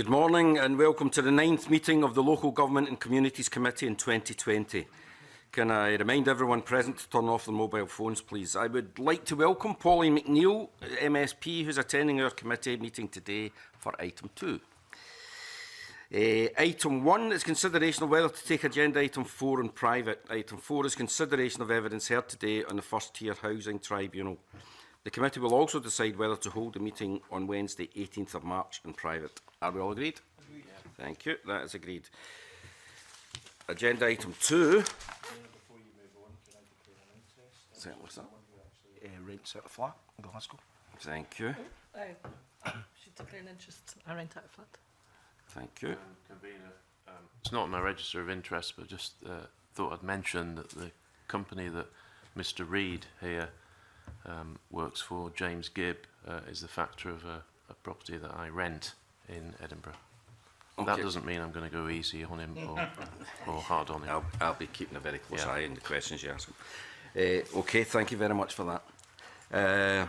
Good morning and welcome to the 9th meeting of the Local Government and Communities Committee in 2020. Can I remind everyone present to turn off their mobile phones, please? I would like to welcome Pauline McNeill, MSP, who's attending our committee meeting today for item 2. Item 1 is consideration of whether to take agenda item 4 in private. Item 4 is consideration of evidence heard today on the First Tier Housing Tribunal. The committee will also decide whether to hold the meeting on Wednesday, 18th of March in private. Are we all agreed? Agreed. Yeah. Thank you. That is agreed. Agenda item 2. Before you move on, can I declare an interest? What's that? Rents out a flat in Glasgow. Thank you. Should declare an interest. I rent out a flat. Thank you. It's not on my register of interest, but just thought I'd mention that the company that Mr. Reid here works for, James Gibb, is the factor of a property that I rent in Edinburgh. Okay. That doesn't mean I'm going to go easy on him or hard on him. I'll be keeping a very close eye on the questions you ask him. Okay, thank you very much for that.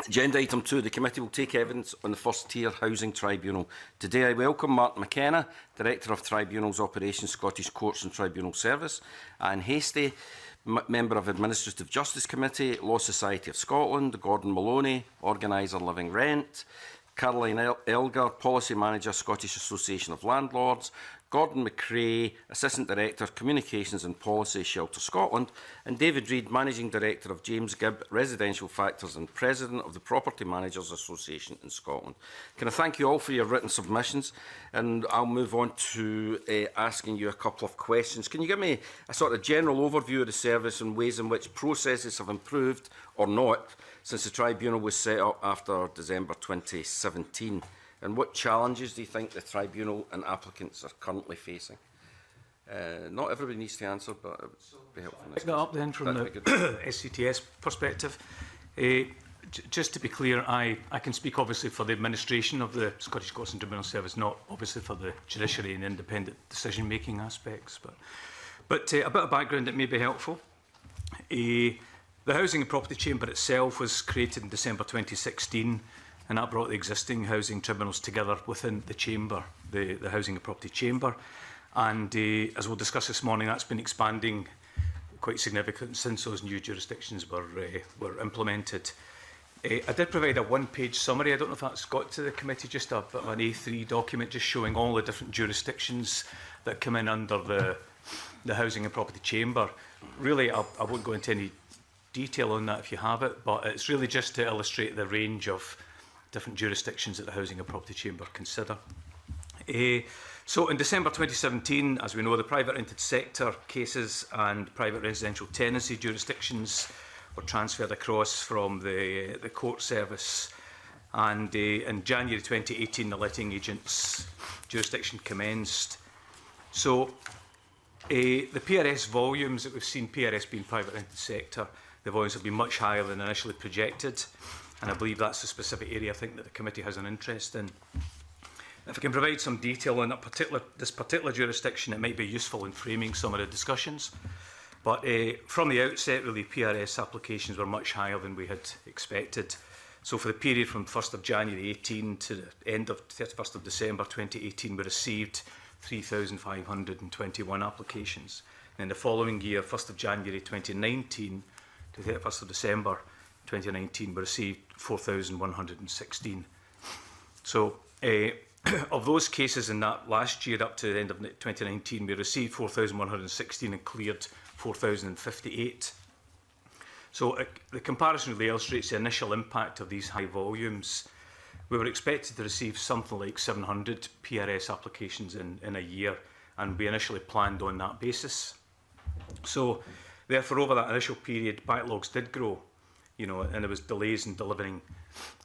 Agenda item 2, the committee will take evidence on the First Tier Housing Tribunal. Today I welcome Mark McKenna, Director of Tribunals Operations, Scottish Courts and Tribunal Service, Anne Hastie, Member of Administrative Justice Committee, Law Society of Scotland, Gordon Maloney, Organiser Living Rent, Caroline Elgar, Policy Manager, Scottish Association of Landlords, Gordon McRae, Assistant Director, Communications and Policy, Shelter Scotland, and David Reid, Managing Director of James Gibb Residential Factors and President of the Property Managers Association in Scotland. Can I thank you all for your written submissions, and I'll move on to asking you a couple of questions. Can you give me a sort of general overview of the service and ways in which processes have improved or not since the tribunal was set up after December 2017? And what challenges do you think the tribunal and applicants are currently facing? Not everybody needs to answer, but it would be helpful. Pick that up then from the SCTS perspective. Just to be clear, I can speak obviously for the administration of the Scottish Courts and Tribunal Service, not obviously for the judiciary and independent decision-making aspects. But a bit of background that may be helpful. The Housing and Property Chamber itself was created in December 2016, and that brought the existing housing tribunals together within the chamber, the Housing and Property Chamber. And as we'll discuss this morning, that's been expanding quite significantly since those new jurisdictions were implemented. I did provide a one-page summary. I don't know if that's got to the committee, just a bit of an A3 document just showing all the different jurisdictions that come in under the Housing and Property Chamber. Really, I won't go into any detail on that if you have it, but it's really just to illustrate the range of different jurisdictions that the Housing and Property Chamber consider. So in December 2017, as we know, the private rented sector cases and private residential tenancy jurisdictions were transferred across from the court service, and in January 2018 the letting agents jurisdiction commenced. So the PRS volumes that we've seen, PRS being private rented sector, the volumes have been much higher than initially projected. And I believe that's a specific area I think that the committee has an interest in. If I can provide some detail on this particular jurisdiction, it might be useful in framing some of the discussions. But from the outset, really, PRS applications were much higher than we had expected. So for the period from 1st of January 18 to the end of 31st of December 2018, we received 3,521 applications. And in the following year, 1st of January 2019 to 31st of December 2019, we received 4,116. So of those cases in that last year up to the end of 2019, we received 4,116 and cleared 4,058. So the comparison really illustrates the initial impact of these high volumes. We were expected to receive something like 700 PRS applications in a year, and we initially planned on that basis. So therefore, over that initial period, backlogs did grow. And there was delays in delivering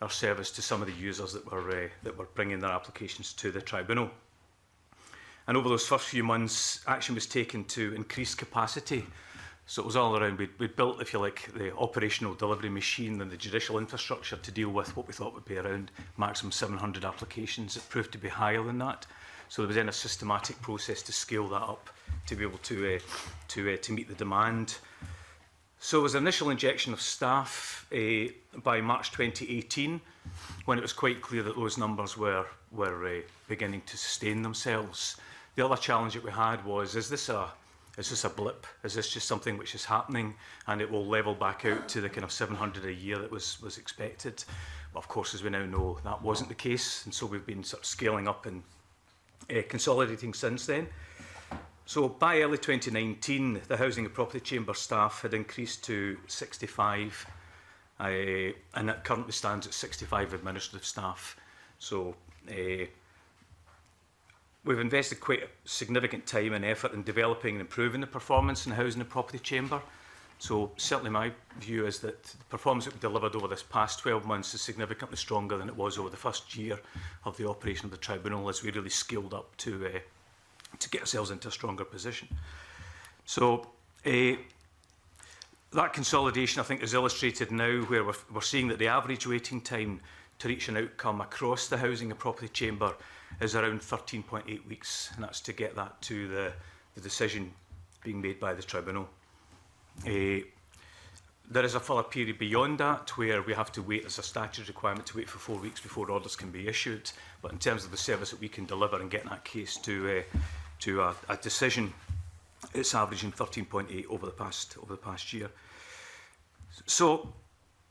our service to some of the users that were bringing their applications to the tribunal. And over those first few months, action was taken to increase capacity. So it was all around. We built, if you like, the operational delivery machine and the judicial infrastructure to deal with what we thought would be around maximum 700 applications. It proved to be higher than that. So there was then a systematic process to scale that up to be able to meet the demand. So there was an initial injection of staff by March 2018, when it was quite clear that those numbers were beginning to sustain themselves. The other challenge that we had was, is this a blip? Is this just something which is happening and it will level back out to the kind of 700 a year that was expected? But of course, as we now know, that wasn't the case, and so we've been sort of scaling up and consolidating since then. So by early 2019, the Housing and Property Chamber staff had increased to 65, and it currently stands at 65 administrative staff. So we've invested quite significant time and effort in developing and improving the performance in the Housing and Property Chamber. So certainly my view is that the performance that we delivered over this past 12 months is significantly stronger than it was over the first year of the operation of the Tribunal, as we really scaled up to get ourselves into a stronger position. So that consolidation, I think, is illustrated now, where we're seeing that the average waiting time to reach an outcome across the Housing and Property Chamber is around 13.8 weeks, and that's to get that to the decision being made by the Tribunal. There is a further period beyond that where we have to wait. There's a statutory requirement to wait for 4 weeks before orders can be issued. But in terms of the service that we can deliver and get that case to a decision, it's averaging 13.8 over the past year. So,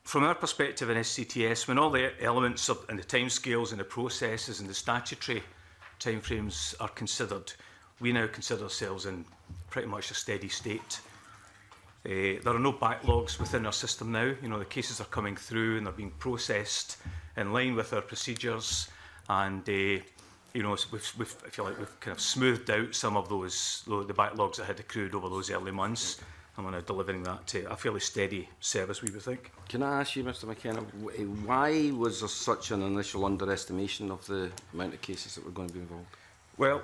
from our perspective in SCTS, when all the elements and the timescales and the processes and the statutory timeframes are considered, we now consider ourselves in pretty much a steady state. There are no backlogs within our system now. You know, the cases are coming through and they're being processed in line with our procedures, and you know, we've I feel like we've kind of smoothed out some of the backlogs that had accrued over those early months, and we're now delivering that to a fairly steady service, we would think. Can I ask you, Mr McKenna, why was there such an initial underestimation of the amount of cases that were going to be involved? Well,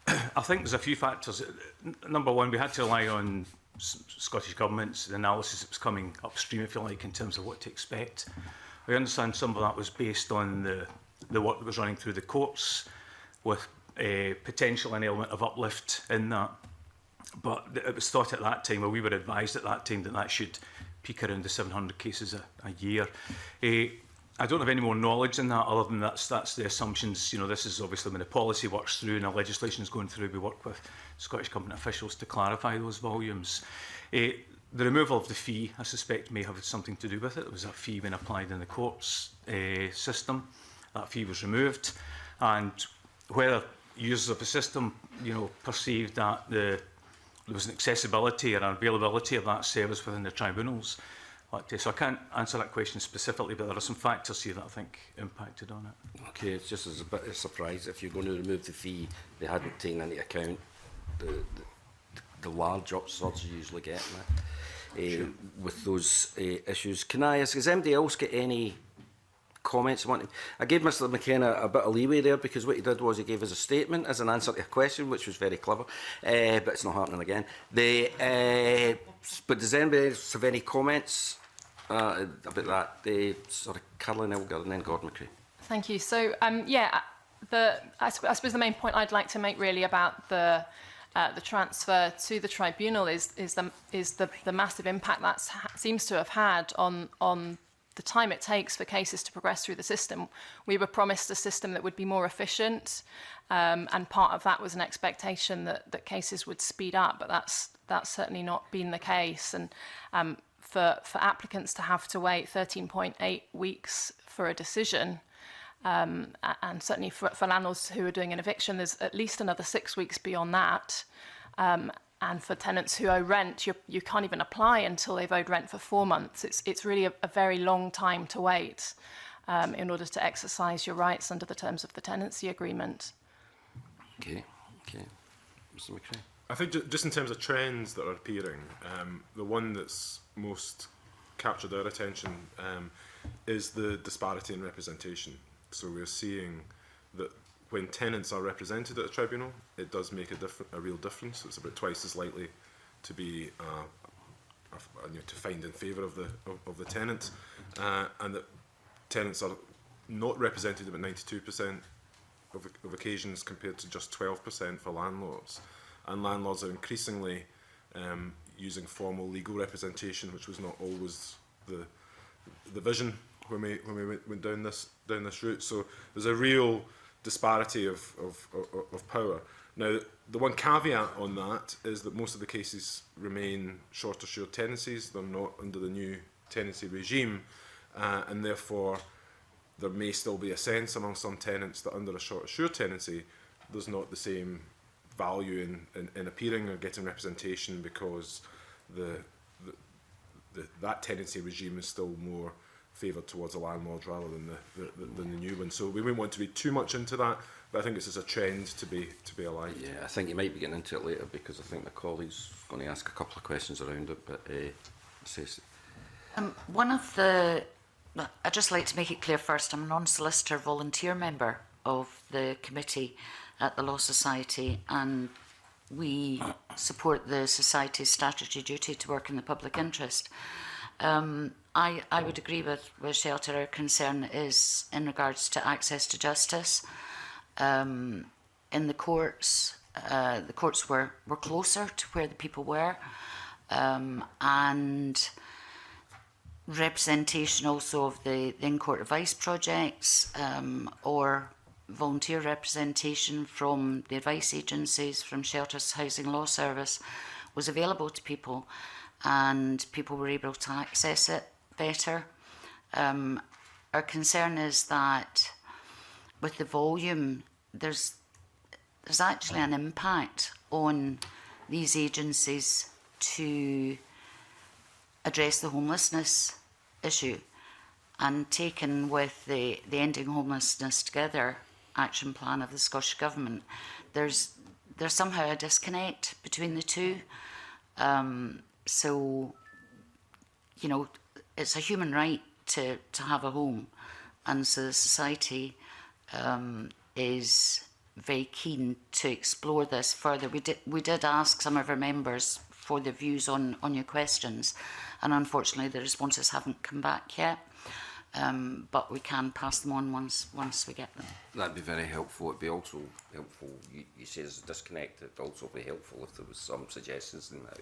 I think there's a few factors. Number one, we had to rely on Scottish Government's analysis that was coming upstream, if you like, in terms of what to expect. I understand some of that was based on the work that was running through the courts, with a potential an element of uplift in that. But it was thought at that time, or we were advised at that time, that that should peak around the 700 cases a year. I don't have any more knowledge than that, other than that's the assumptions. You know, this is obviously when the policy works through and the legislation is going through, we work with Scottish Government officials to clarify those volumes. The removal of the fee, I suspect, may have something to do with it. There was a fee when applied in the courts system. That fee was removed, and whether users of the system, you know, perceived that there was an accessibility or an availability of that service within the tribunals. So I can't answer that question specifically, but there are some factors here that I think impacted on it. Okay, it's just as a bit of a surprise if you're going to remove the fee, they hadn't taken into account the large upsurge you usually get sure. With those issues. Can I ask, has anybody else got any comments? I gave Mr McKenna a bit of leeway there, because what he did was he gave us a statement as an answer to a question, which was very clever, but it's not happening again. But does anybody else have any comments about that? Sort of Caroline Elgar and then Gordon McCrae. Thank you. So, yeah, I suppose the main point I'd like to make really about the transfer to the tribunal is the massive impact that seems to have had on the time it takes for cases to progress through the system. We were promised a system that would be more efficient, and part of that was an expectation that cases would speed up, but that's certainly not been the case. And for applicants to have to wait 13.8 weeks for a decision, and certainly for landlords who are doing an eviction, there's at least another 6 weeks beyond that. And for tenants who owe rent, you can't even apply until they've owed rent for 4 months. It's really a very long time to wait in order to exercise your rights under the terms of the tenancy agreement. Okay. Mr McCrae. I think just in terms of trends that are appearing, the one that's most captured our attention is the disparity in representation. So we're seeing that when tenants are represented at a tribunal, it does make a real difference. It's about twice as likely to be to find in favour of the tenant, and that tenants are not represented about 92% of occasions compared to just 12% for landlords. And landlords are increasingly using formal legal representation, which was not always the vision when we went down this route. So there's a real disparity of power. Now, the one caveat on that is that most of the cases remain short assured tenancies. They're not under the new tenancy regime, and therefore there may still be a sense among some tenants that under a short assured tenancy there's not the same value in appearing or getting representation, because that tenancy regime is still more favoured towards the landlords rather than the new one. So we wouldn't want to be too much into that, but I think this is a trend to be alive. Yeah, I think you might be getting into it later, because I think the colleague's going to ask a couple of questions around it. But one of the, I'd just like to make it clear first, I'm a non-solicitor volunteer member of the committee at the Law Society, and we support the Society's statutory duty to work in the public interest. I would agree with Shelter. Our concern is in regards to access to justice. In the courts were closer to where the people were, and representation also of the in-court advice projects, or volunteer representation from the advice agencies, from Shelter's Housing Law Service, was available to people, and people were able to access it better. Our concern is that with the volume, there's actually an impact on these agencies to address the homelessness issue, and taken with the Ending Homelessness Together action plan of the Scottish Government, there's somehow a disconnect between the two. So, you know, it's a human right to have a home, and so the Society is very keen to explore this further. We did ask some of our members for their views on your questions, and unfortunately the responses haven't come back yet. But we can pass them on once we get them. that'd be very helpful. It'd be also helpful. You say there's a disconnect. It'd also be helpful if there was some suggestions in how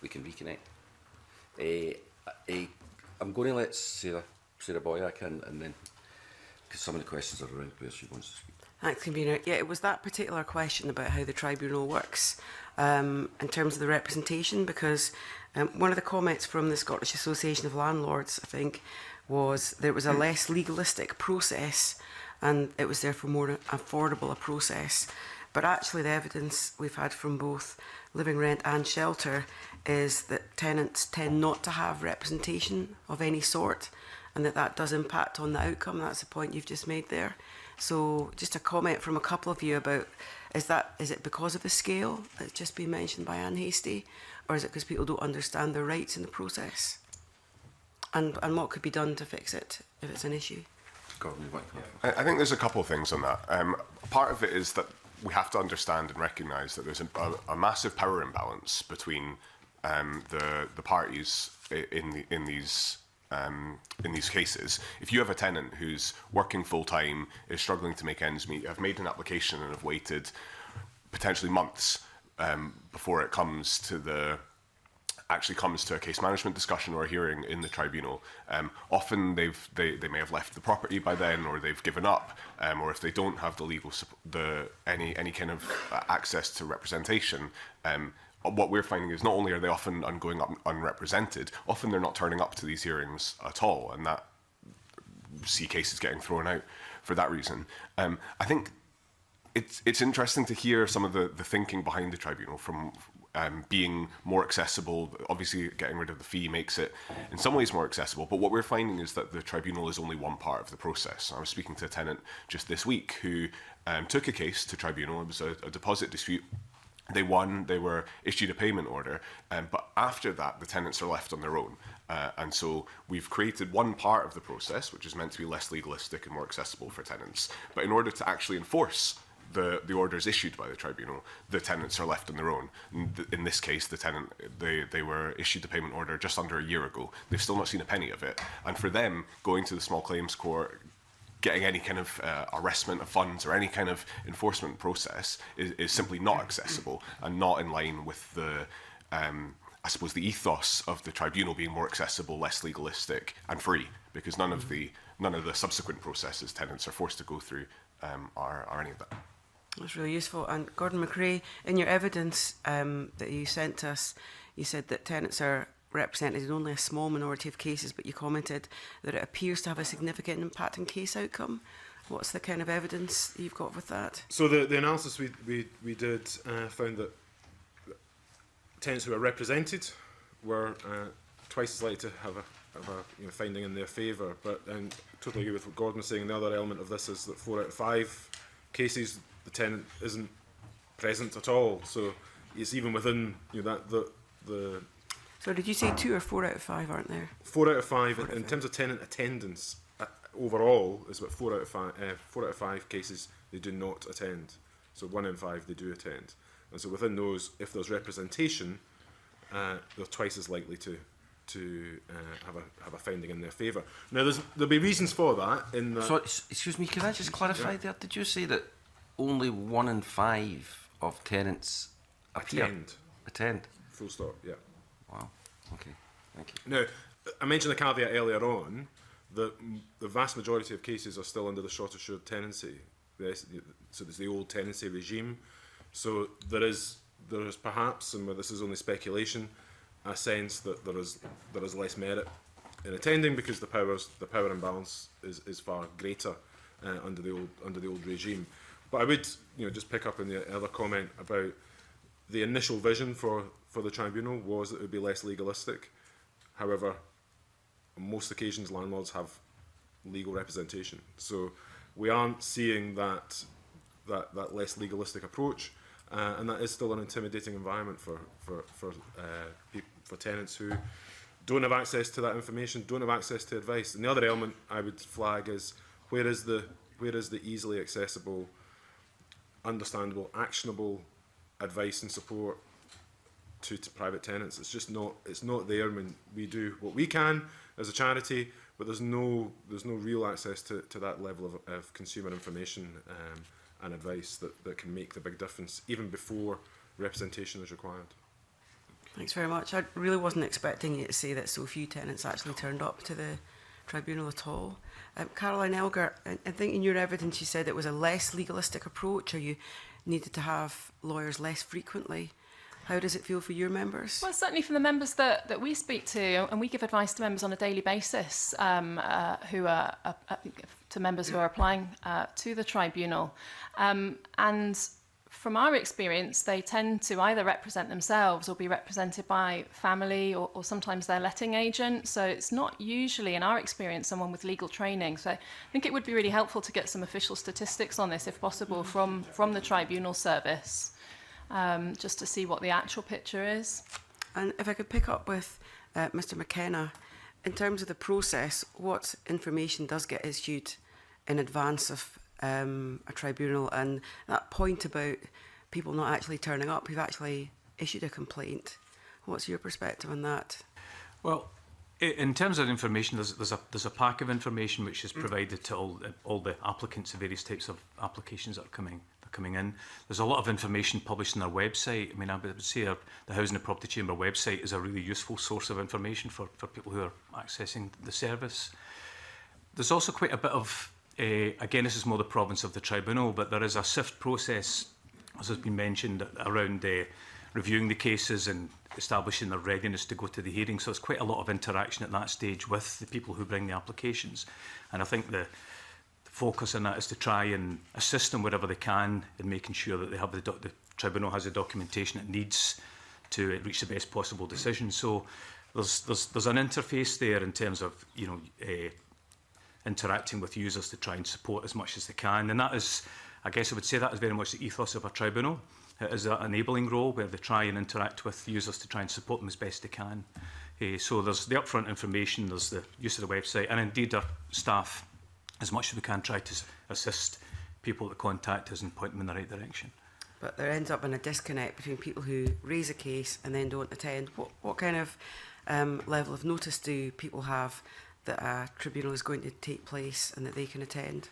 we can reconnect. I'm going to let Sarah Boyack in, and then, because some of the questions are around where she wants to speak. Thanks, Convener. Yeah, it was that particular question about how the tribunal works in terms of the representation, because one of the comments from the Scottish Association of Landlords, I think, was there was a less legalistic process, and it was therefore more affordable a process. But actually the evidence we've had from both Living Rent and Shelter is that tenants tend not to have representation of any sort, and that does impact on the outcome. That's the point you've just made there. So just a comment from a couple of you about, is it because of the scale that's just been mentioned by Anne Hastie, or is it because people don't understand their rights in the process? And what could be done to fix it if it's an issue? Gordon, what? I think there's a couple of things on that. Part of it is that we have to understand and recognise that there's a massive power imbalance between the parties in these cases. If you have a tenant who's working full time, is struggling to make ends meet, have made an application and have waited potentially months before it comes to a case management discussion or a hearing in the tribunal. Often they may have left the property by then, or they've given up, or if they don't have the legal any kind of access to representation. What we're finding is not only are they often going up unrepresented, often they're not turning up to these hearings at all, and that see cases getting thrown out for that reason. I think it's interesting to hear some of the thinking behind the tribunal from being more accessible. Obviously, getting rid of the fee makes it in some ways more accessible, but what we're finding is that the tribunal is only one part of the process. I was speaking to a tenant just this week who took a case to tribunal. It was a deposit dispute. They won, they were issued a payment order, but after that, the tenants are left on their own. And so we've created one part of the process, which is meant to be less legalistic and more accessible for tenants. But in order to actually enforce the orders issued by the tribunal, the tenants are left on their own. In this case, the tenant, they were issued the payment order just under a year ago. They've still not seen a penny of it. And for them, going to the small claims court, getting any kind of arrestment of funds or any kind of enforcement process is simply not accessible and not in line with the I suppose, the ethos of the tribunal being more accessible, less legalistic, and free, because none of the subsequent processes tenants are forced to go through are any of that. That's really useful. And Gordon McRae, in your evidence that you sent us, you said that tenants are represented in only a small minority of cases, but you commented that it appears to have a significant impact on case outcome. What's the kind of evidence you've got with that? So the analysis we did found that tenants who are represented were twice as likely to have a finding in their favour. But totally agree with what Gordon was saying. The other element of this is that 4 out of 5 cases the tenant isn't present at all. So it's even within the So did you say 2 or 4 out of 5 aren't there? 4 out of 5 in terms of tenant attendance overall is about 4 out of 5. 4 out of 5 cases they do not attend. So 1 in 5 they do attend. And so within those, if there's representation, they're twice as likely to have a finding in their favour. Now there'll be reasons for that. So, excuse me, can I just clarify there? Did you say that only 1 in 5 of tenants attend? Full stop. Yeah. Wow. Okay. Thank you. Now, I mentioned the caveat earlier on that the vast majority of cases are still under the short assured tenancy. So there's the old tenancy regime. So there is perhaps, and this is only speculation, a sense that there is less merit in attending because the power imbalance is far greater under the old regime. But I would just pick up on the other comment about the initial vision for the tribunal was that it would be less legalistic. However, on most occasions landlords have legal representation, so we aren't seeing that less legalistic approach. And that is still an intimidating environment for tenants who don't have access to that information, don't have access to advice. And the other element I would flag is where is the easily accessible, understandable, actionable advice and support to private tenants. It's just not there. I mean, we do what we can as a charity, but there's no real access to that level of consumer information and advice that can make the big difference even before representation is required. Thanks very much. I really wasn't expecting you to say that so few tenants actually turned up to the tribunal at all. Caroline Elgar, I think in your evidence you said it was a less legalistic approach, or you needed to have lawyers less frequently. How does it feel for your members? Well, certainly for the members that we speak to, and we give advice to members on a daily basis, who are to members who are applying to the tribunal. And from our experience, they tend to either represent themselves or be represented by family or sometimes their letting agent. So it's not usually, in our experience, someone with legal training. So I think it would be really helpful to get some official statistics on this, if possible, from the tribunal service, just to see what the actual picture is. And if I could pick up with Mr. McKenna, in terms of the process, what information does get issued in advance of a tribunal, and that point about people not actually turning up who've actually issued a complaint? What's your perspective on that? Well, in terms of information, there's a pack of information which is provided to all the applicants of various types of applications that are coming in. There's a lot of information published on our website. I mean, I would say the Housing and Property Chamber website is a really useful source of information for people who are accessing the service. There's also quite a bit of again, this is more the province of the tribunal, but there is a SIFT process, as has been mentioned, around reviewing the cases and establishing their readiness to go to the hearing. So there's quite a lot of interaction at that stage with the people who bring the applications. And I think the focus on that is to try and assist them wherever they can in making sure that they have the tribunal has the documentation it needs to reach the best possible decision. So there's an interface there in terms of interacting with users to try and support as much as they can. And that is, I guess I would say that is very much the ethos of a tribunal. It is an enabling role where they try and interact with users to try and support them as best they can. So there's the upfront information, there's the use of the website, and indeed our staff, as much as we can, try to assist people that contact us and point them in the right direction. But there ends up being a disconnect between people who raise a case and then don't attend. What kind of level of notice do people have that a tribunal is going to take place and that they can attend?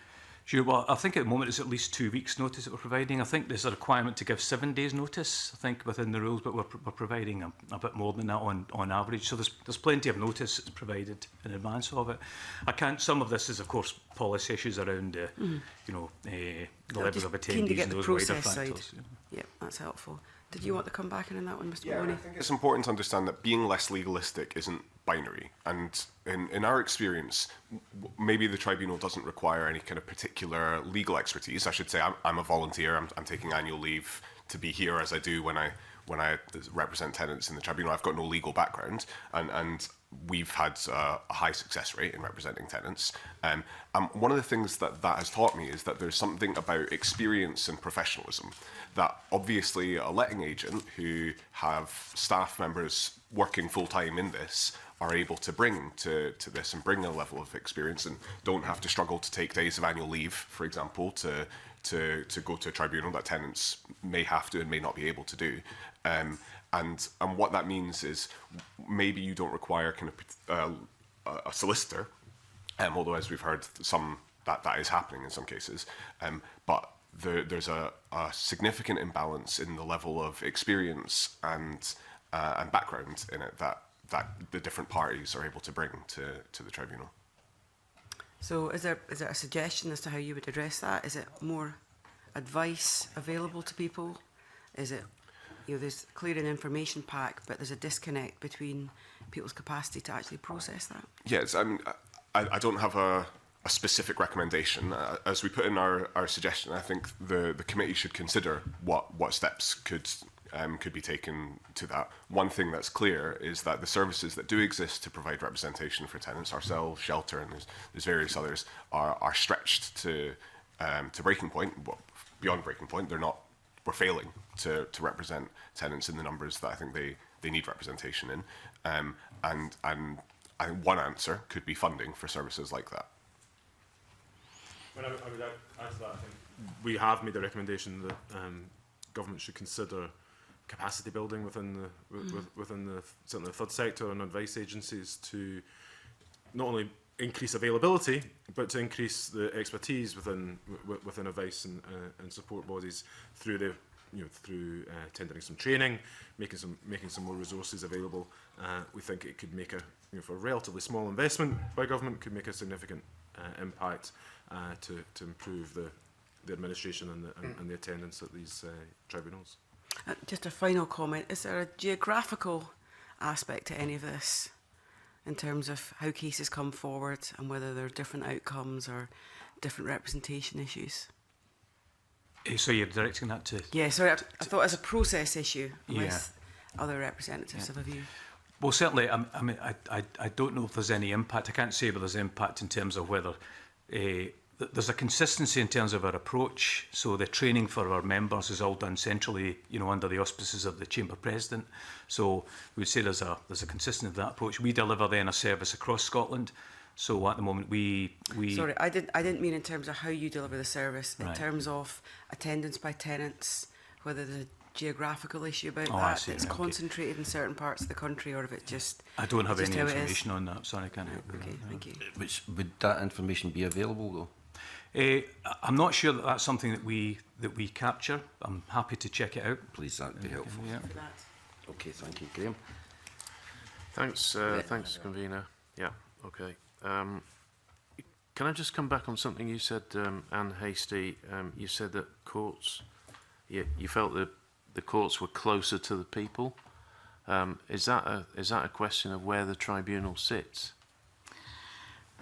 Sure. Well, I think at the moment it's at least 2 weeks' notice that we're providing. I think there's a requirement to give 7 days' notice, I think, within the rules, but we're providing a bit more than that on average. So there's plenty of notice that's provided in advance of it. Some of this is, of course, policy issues around, the levels of Keen to attendees get and the those wider process side. factors. Yeah, that's helpful. Did you want to come back in on that one, Mr. Yeah, Maloney? I think it's important to understand that being less legalistic isn't binary. And in our experience, maybe the tribunal doesn't require any kind of particular legal expertise. I should say I'm a volunteer. I'm taking annual leave to be here as I do when I represent tenants in the tribunal. I've got no legal background, and we've had a high success rate in representing tenants. One of the things that has taught me is that there's something about experience and professionalism that obviously a letting agent who have staff members working full-time in this are able to bring to this and bring a level of experience and don't have to struggle to take days of annual leave, for example, to go to a tribunal that tenants may have to and may not be able to do. And what that means is maybe you don't require kind of a solicitor, although as we've heard some that is happening in some cases, but there's a significant imbalance in the level of experience and background in it that the different parties are able to bring to the tribunal. So is there a suggestion as to how you would address that? Is it more advice available to people? Is it, there's clearly an information pack, but there's a disconnect between people's capacity to actually process that? Yes, I mean, I don't have a specific recommendation. As we put in our suggestion, I think the committee should consider what steps could be taken to that. One thing that's clear is that the services that do exist to provide representation for tenants, ourselves, Shelter, and there's various others, are stretched to breaking point. Well, beyond breaking point, we're failing to represent tenants in the numbers that I think they need representation in. And I think one answer could be funding for services like that. Well, I would add to that. I think we have made a recommendation that government should consider capacity building within the certainly the third sector and advice agencies to not only increase availability but to increase the expertise within advice and support bodies through through tendering some training, making some more resources available. We think it could make for a relatively small investment by government could make a significant impact to improve the administration and the attendance at these tribunals. Just a final comment. Is there a geographical aspect to any of this in terms of how cases come forward and whether there are different outcomes or different representation issues? So you're directing that to... Yeah, sorry, I thought as a process issue, Yeah. unless other representatives have a view. Well, certainly, I mean, I don't know if there's any impact. I can't say whether there's impact in terms of whether there's a consistency in terms of our approach. So the training for our members is all done centrally, under the auspices of the Chamber President. So we would say there's a consistency of that approach. We deliver then a service across Scotland. So at the moment we Sorry, I didn't mean in terms of how you deliver the service, in Right. terms of attendance by tenants, whether there's a geographical issue about Oh, I that, see, it's okay. concentrated in certain parts of the country, or if it just... I don't have just any how it is. information on that. Sorry, I can't help you. Okay, thank you. Which, would that information be available though? I'm not sure that that's something that we capture. I'm happy to check it out. Please, that'd be helpful. Yeah. For that. Okay, thank you, Graham. Thanks, convener. Yeah, okay. Can I just come back on something you said, Anne Hasty? You said that courts, you felt that the courts were closer to the people. Is that a question of where the tribunal sits?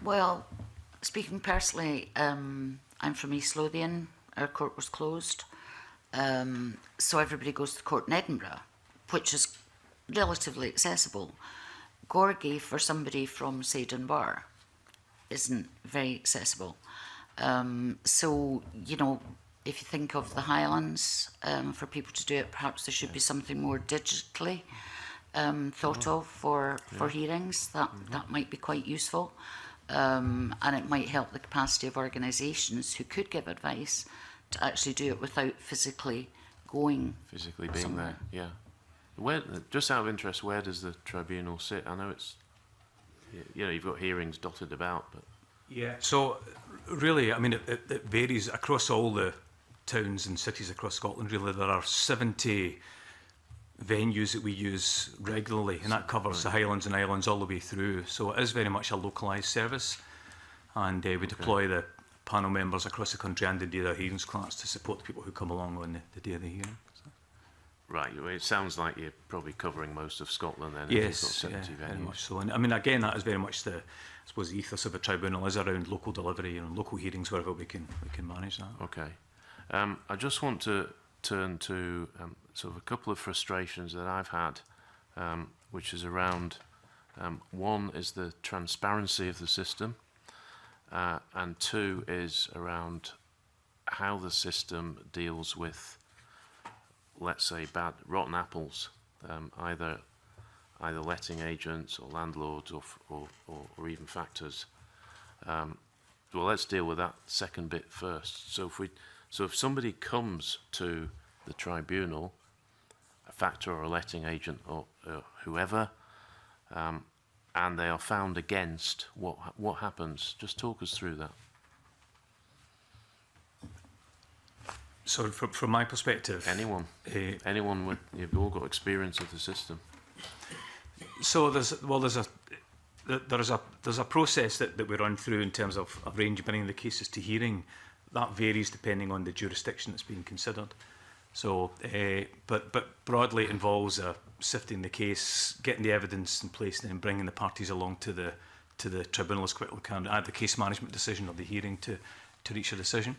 Well, speaking personally, I'm from East Lothian. Our court was closed. So everybody goes to the court in Edinburgh, which is relatively accessible. Gorgie, for somebody from, say, Dunbar, isn't very accessible. So, if you think of the Highlands, for people to do it, perhaps there should be something more digitally thought of for hearings. That might be quite useful. And it might help the capacity of organisations who could give advice to actually do it without physically going Physically being somewhere. there, yeah. Where, just out of interest, where does the tribunal sit? I know it's, you've got hearings dotted about, but... Yeah, so Really, I mean, it varies across all the towns and cities across Scotland. Really, there are 70 venues that we use regularly, and that covers the Highlands and Islands all the way through. So it is very much a localised service, and we deploy the panel members across the country and indeed our hearings clerks to support the people who come along on the day of the hearing. So. Right, well, it sounds like you're probably covering most of Scotland then. Yes, if you've got 70 very venues. much so. And I mean, again, that is very much the, I suppose, the ethos of the tribunal is around local delivery and local hearings wherever we can manage that. Okay. I just want to turn to sort of a couple of frustrations that I've had, which is around, one is the transparency of the system, and two is around how the system deals with, let's say, rotten apples, either letting agents or landlords or even factors. Well, let's deal with that second bit first. So if somebody comes to the tribunal, a factor or a letting agent or whoever, and they are found against, what happens? Just talk us through that. So from my perspective, Anyone with, you've all got experience of the system. so there's a process that we run through in terms of bringing the cases to hearing. That varies depending on the jurisdiction that's being considered. So, but broadly it involves sifting the case, getting the evidence in place, and then bringing the parties along to the tribunal as quickly as we can, add the case management decision or the hearing to reach a decision.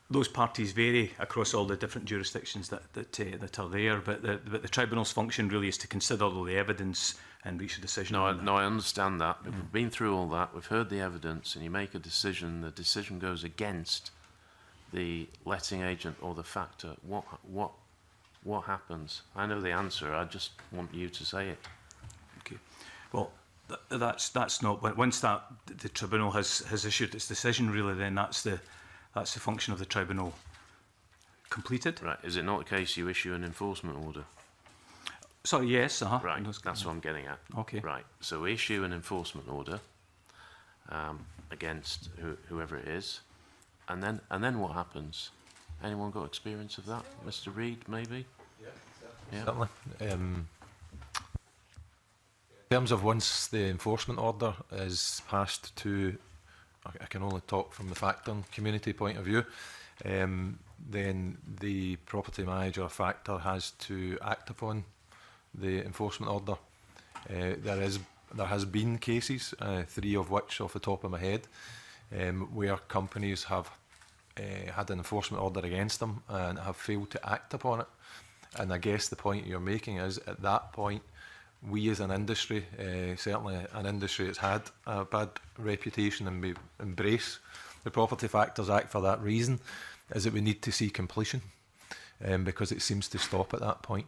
Those parties vary across all the different jurisdictions that are there, but the tribunal's function really is to consider all the evidence and reach a decision. No, I understand that. We've been through all that. We've heard the evidence, and you make a decision. The decision goes against the letting agent or the factor. What happens? I know the answer. I just want you to say it. Okay. Well, that's not once that the tribunal has issued its decision. Really, then that's the function of the tribunal completed. Right. Is it not the case you issue an enforcement order? Sorry, yes. Right. That's what I'm getting at. Okay. Right. So we issue an enforcement order against whoever it is, and then what happens? Anyone got experience of that? Mr. Reid, maybe? Yeah. Certainly. In terms of once the enforcement order is passed to, I can only talk from the factor community point of view, then the property manager or factor has to act upon the enforcement order. There has been cases, 3 of which off the top of my head, where companies have had an enforcement order against them and have failed to act upon it. And I guess the point you're making is, at that point, we as an industry, certainly an industry that's had a bad reputation, and we embrace the Property Factors Act for that reason, is that we need to see completion, because it seems to stop at that point,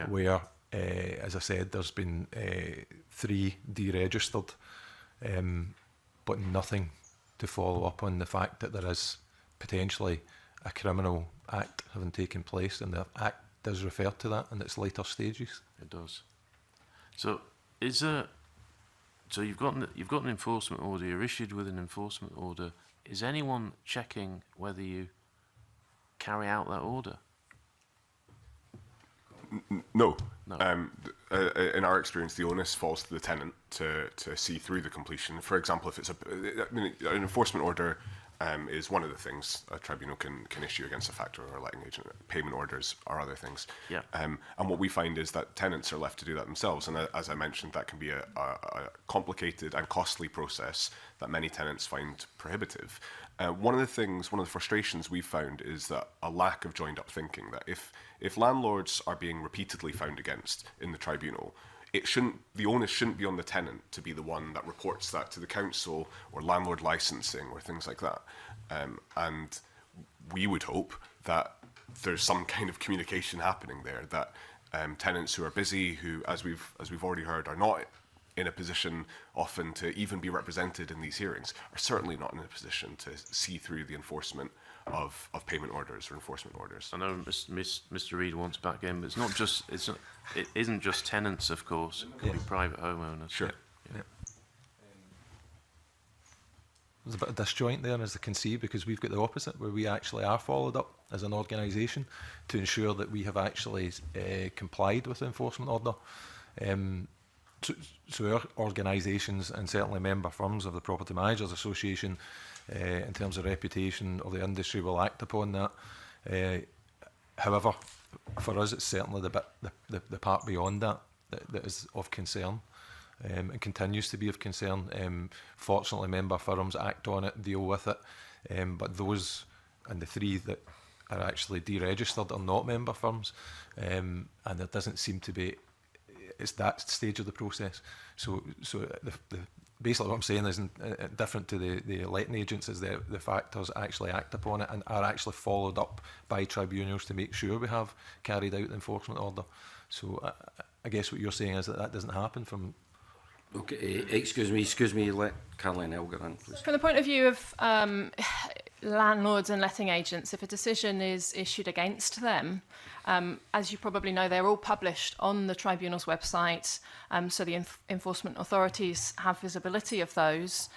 where, as I said, there's been 3 deregistered, but nothing to follow up on the fact that there is potentially a criminal act having taken place, and the Act does refer to that in its later stages. It does. So you've got an enforcement order. You're issued with an enforcement order. Is anyone checking whether you carry out that order? No. No. In our experience, the onus falls to the tenant to see through the completion. For example, if it's an enforcement order is one of the things a tribunal can issue against a factor or a letting agent. Payment orders are other things. Yeah. And what we find is that tenants are left to do that themselves. And as I mentioned, that can be a complicated and costly process that many tenants find prohibitive. One of the frustrations we've found is that a lack of joined up thinking, that if landlords are being repeatedly found against in the tribunal, the onus shouldn't be on the tenant to be the one that reports that to the council or landlord licensing or things like that. And we would hope that there's some kind of communication happening there, that tenants who are busy, who, as we've already heard, are not in a position often to even be represented in these hearings, are certainly not in a position to see through the enforcement of payment orders or enforcement orders. I know Mr. Reid wants back in, but it isn't just tenants, of course. It could be private homeowners. Sure. Yeah. there's a bit of disjoint there, as I can see, because we've got the opposite, where we actually are followed up as an organisation to ensure that we have actually complied with the enforcement order. So our organisations, and certainly member firms of the Property Managers Association, in terms of reputation of the industry, will act upon that. However, for us, it's certainly the part beyond that that is of concern, and continues to be of concern. Fortunately, member firms act on it, deal with it, but those, and the 3 that are actually deregistered, are not member firms, and there doesn't seem to be, it's that stage of the process. So basically what I'm saying is different to the letting agents, is the factors actually act upon it and are actually followed up by tribunals to make sure we have carried out the enforcement order. So I guess what you're saying is that doesn't happen from... Okay, excuse me, let Caroline Elgar in, please. From the point of view of landlords and letting agents, if a decision is issued against them, as you probably know, they're all published on the Tribunal's website, so the enforcement authorities have visibility of those.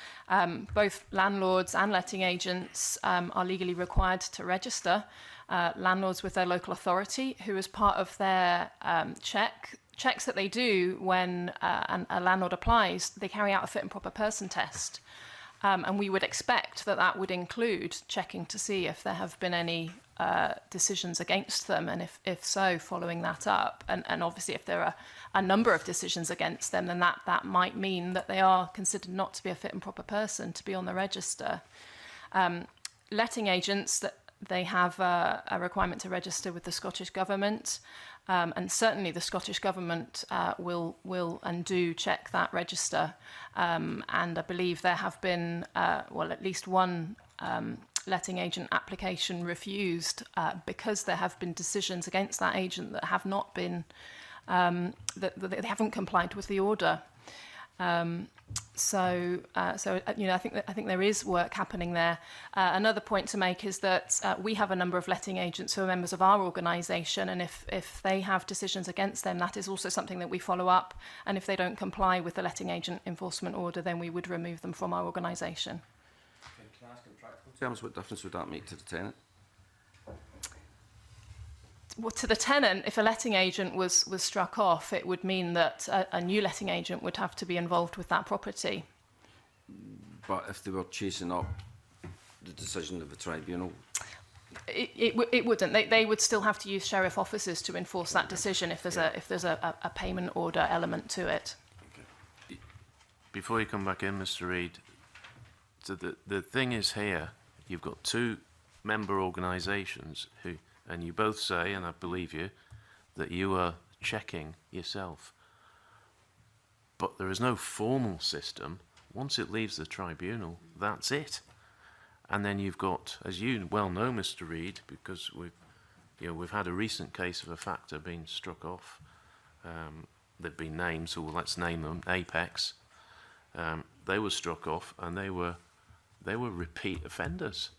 Both landlords and letting agents are legally required to register landlords with their local authority, who, as part of their checks that they do when a landlord applies, they carry out a fit and proper person test. And we would expect that that would include checking to see if there have been any decisions against them, and if so, following that up. And obviously, if there are a number of decisions against them, then that might mean that they are considered not to be a fit and proper person to be on the register. Letting agents, that they have a requirement to register with the Scottish Government, and certainly the Scottish Government will and do check that register. And I believe there have been, well, at least one letting agent application refused because there have been decisions against that agent that have not been, that they haven't complied with the order. So you know, I think there is work happening there. Another point to make is that we have a number of letting agents who are members of our organisation, and if they have decisions against them, that is also something that we follow up. And if they don't comply with the letting agent enforcement order, then we would remove them from our organisation. Can I ask in practical terms, what difference would that make to the tenant? Well, to the tenant, if a letting agent was struck off, it would mean that a new letting agent would have to be involved with that property. But if they were chasing up the decision of the tribunal? It wouldn't. They would still have to use sheriff officers to enforce that decision if there's a payment order element to it. Okay. Before you come back in, Mr. Reid, so the thing is here, you've got 2 member organisations who, and you both say, and I believe you, that you are checking yourself. But there is no formal system. Once it leaves the tribunal, that's it. And then you've got, as you well know, Mr. Reid, because we've had a recent case of a factor being struck off. They've been named, so let's name them. Apex. They were struck off, and they were repeat offenders.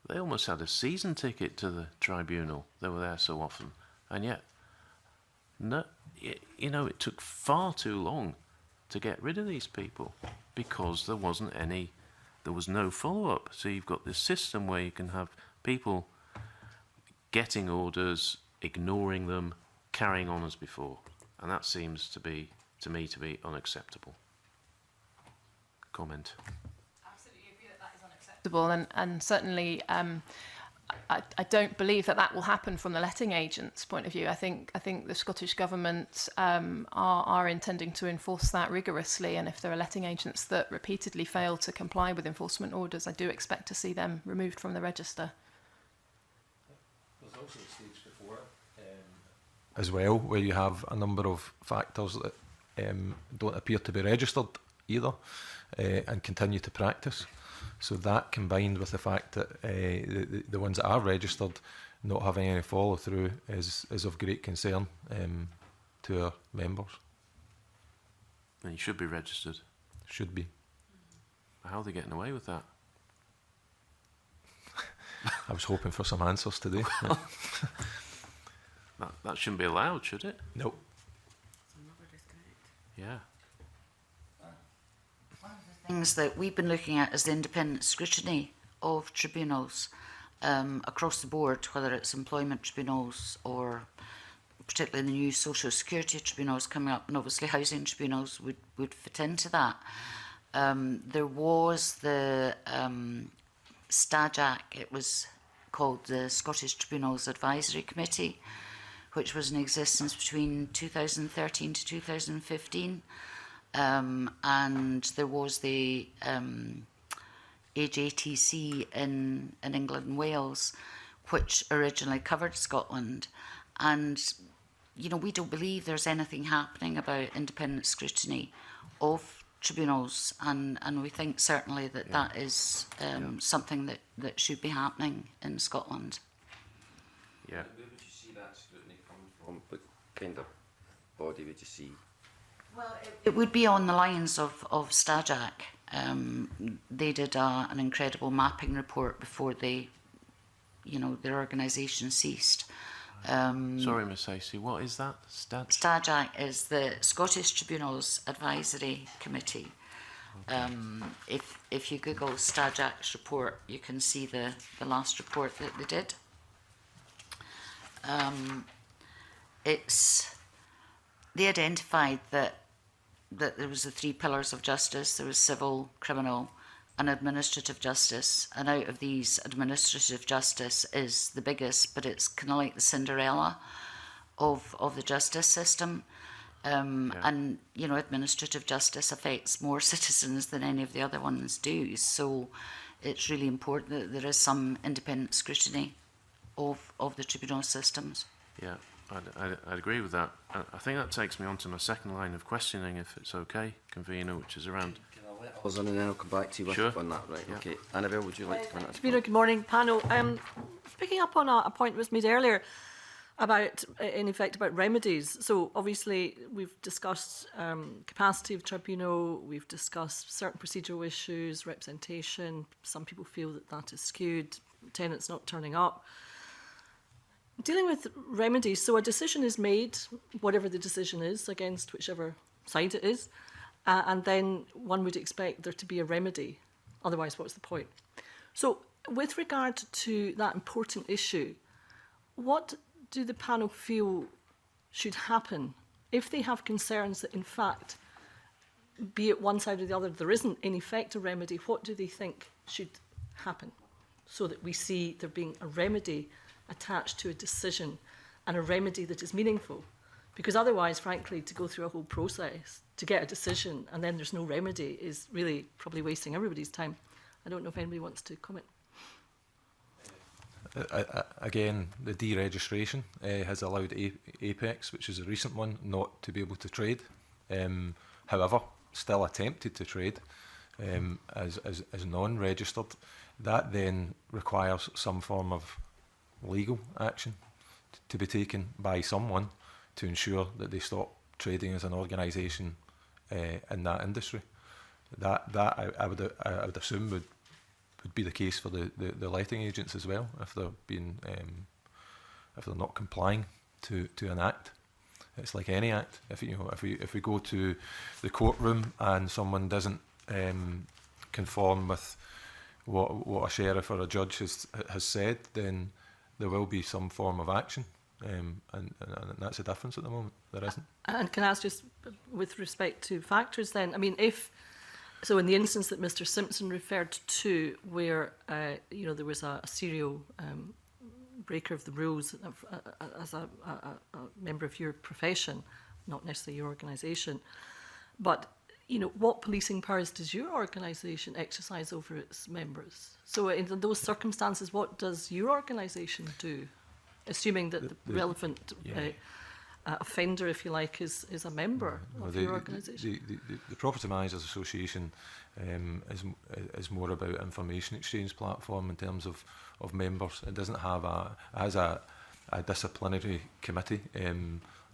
They almost had a season ticket to the tribunal. They were there so often. And yet, no, you know, it took far too long to get rid of these people because there was no follow-up. So you've got this system where you can have people getting orders, ignoring them, carrying on as before. And that seems to me to be unacceptable. Comment. And certainly I don't believe that will happen from the letting agent's point of view. I think the Scottish Government are intending to enforce that rigorously, and if there are letting agents that repeatedly fail to comply with enforcement orders, I do expect to see them removed from the register. There's also a stage before as well, where you have a number of factors that don't appear to be registered either, and continue to practice. So that, combined with the fact that the ones that are registered not having any follow through, is of great concern to our members. And you should be registered. Should be. How are they getting away with that? I was hoping for some answers today. That shouldn't be allowed, should it? Nope. Yeah. things that we've been looking at is the independent scrutiny of tribunals across the board, whether it's employment tribunals or particularly the new social security tribunals coming up, and obviously housing tribunals would fit into that. There was the STAJAC, it was called the Scottish Tribunals Advisory Committee, which was in existence between 2013 to 2015. And there was the AJTC in England and Wales, which originally covered Scotland. And, you know, we don't believe there's anything happening about independent scrutiny of tribunals, and we think certainly that that is something that should be happening in Scotland. Yeah. Where would you see that scrutiny coming from? What kind of body would you see? Well, it would be on the lines of STAJAC. They did an incredible mapping report before they, you know, their organisation ceased. Sorry, Miss Stacey, what is that? STAJAC is the Scottish Tribunals Advisory Committee. If you Google STAJAC's report, you can see the last report that they did. They identified that there was the 3 pillars of justice. There was civil, criminal and administrative justice, and out of these, administrative justice is the biggest, but it's kind of like the Cinderella of the justice system. And, you know, administrative justice affects more citizens than any of the other ones do. So it's really important that there is some independent scrutiny of the tribunal systems. Yeah, I'd agree with that. I think that takes me on to my second line of questioning, if it's okay, convener, which is around... Can I let others in and then I'll come back to you with Sure. on that, right? Yeah. Okay. Annabelle, would you like to come in? Convener, good morning, panel. Picking up on a point that was made earlier about, in effect, about remedies. So obviously we've discussed capacity of tribunal, we've discussed certain procedural issues, representation. Some people feel that that is skewed, tenants not turning up. Dealing with remedies, so a decision is made, whatever the decision is, against whichever side it is, and then one would expect there to be a remedy. Otherwise, what's the point? So with regard to that important issue, what do the panel feel should happen if they have concerns that, in fact, be it one side or the other, there isn't in effect a remedy? What do they think should happen so that we see there being a remedy attached to a decision, and a remedy that is meaningful? Because otherwise, frankly, to go through a whole process to get a decision and then there's no remedy is really probably wasting everybody's time. I don't know if anybody wants to comment. Again, the deregistration has allowed Apex, which is a recent one, not to be able to trade. However, still attempted to trade as non-registered. That then requires some form of legal action to be taken by someone to ensure that they stop trading as an organisation in that industry. That I would assume would be the case for the letting agents as well, if they're being if they're not complying to an act. It's like any act. If we go to the courtroom and someone doesn't conform with what a sheriff or a judge has said, then there will be some form of action, and that's the difference at the moment. There isn't. And can I ask, just with respect to factors then, I mean, so in the instance that Mr Simpson referred to, where you know, there was a serial breaker of the rules as a member of your profession, not necessarily your organisation, but you know, what policing powers does your organisation exercise over its members? So in those circumstances, what does your organisation do, assuming that the relevant offender, if you like, is a member of your organisation? The Property Managers Association is more about information exchange platform in terms of members. It doesn't have it has a disciplinary committee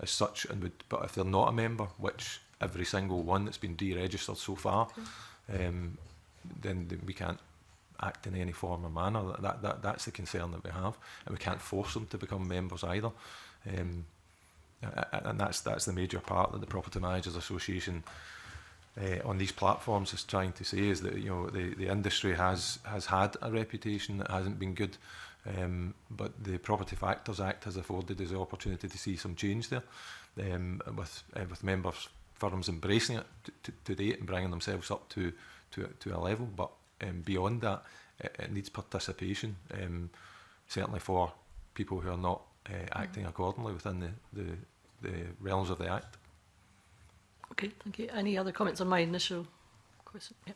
as such, but if they're not a member, which every single one that's been deregistered so far, then we can't act in any form or manner. That's the concern that we have, and we can't force them to become members either. And that's the major part that the Property Managers Association on these platforms is trying to say is that the industry has had a reputation that hasn't been good, but the Property Factors Act has afforded us the opportunity to see some change there, with member firms embracing it to date and bringing themselves up to a level. But beyond that, it needs participation, certainly for people who are not acting accordingly within the realms of the Act. Okay, thank you. Any other comments on my initial question? Yeah.